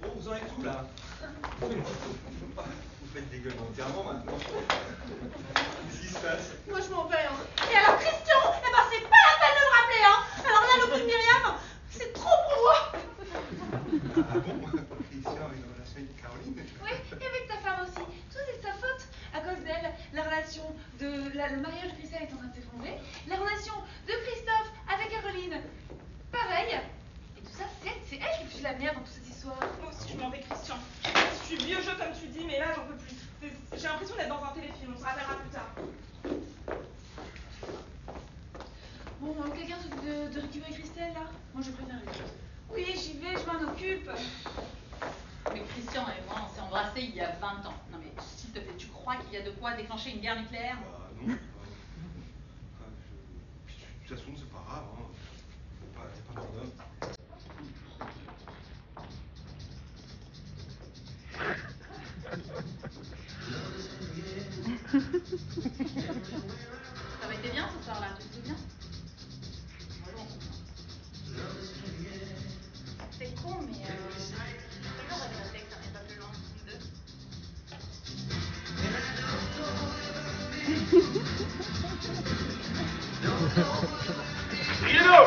Bon, vous en êtes où là? Vous faites des gueules entièrement maintenant. Qu'est-ce qui se passe? Moi, je m'en vais. Hein. Et alors, Christian, eh ben, c'est pas la peine de me rappeler, hein. Alors là, le coup de Myriam, c'est trop pour moi. Ah bon? Christian a une relation avec Caroline? Oui, et avec ta femme aussi. Tout c'est de sa faute. À cause d'elle, la relation de le mariage de Christelle est en train de s'effondrer. La relation de Christophe avec Caroline, pareil. Et tout ça, c'est elle qui fout la merde dans toute cette histoire. Moi aussi, je m'en vais, Christian. Je suis vieux jeu comme tu dis, mais là, j'en peux plus. J'ai l'impression d'être dans un téléfilm. On se rappellera plus tard. Bon, quelqu'un s'occupe de récupérer Christelle là? Moi, je préfère aller. Oui, j'y vais, je m'en occupe. Mais Christian et moi, on s'est embrassés il y a 20 ans. Non mais s'il te plaît, tu crois qu'il y a de quoi déclencher une guerre nucléaire? Non. De toute façon, c'est pas grave. Hein. C'est pas mort d'homme. Ça va été bien ce soir-là, tu te souviens? C'est con, mais pourquoi on va rester que ça n'est pas plus loin, nous deux? Guido!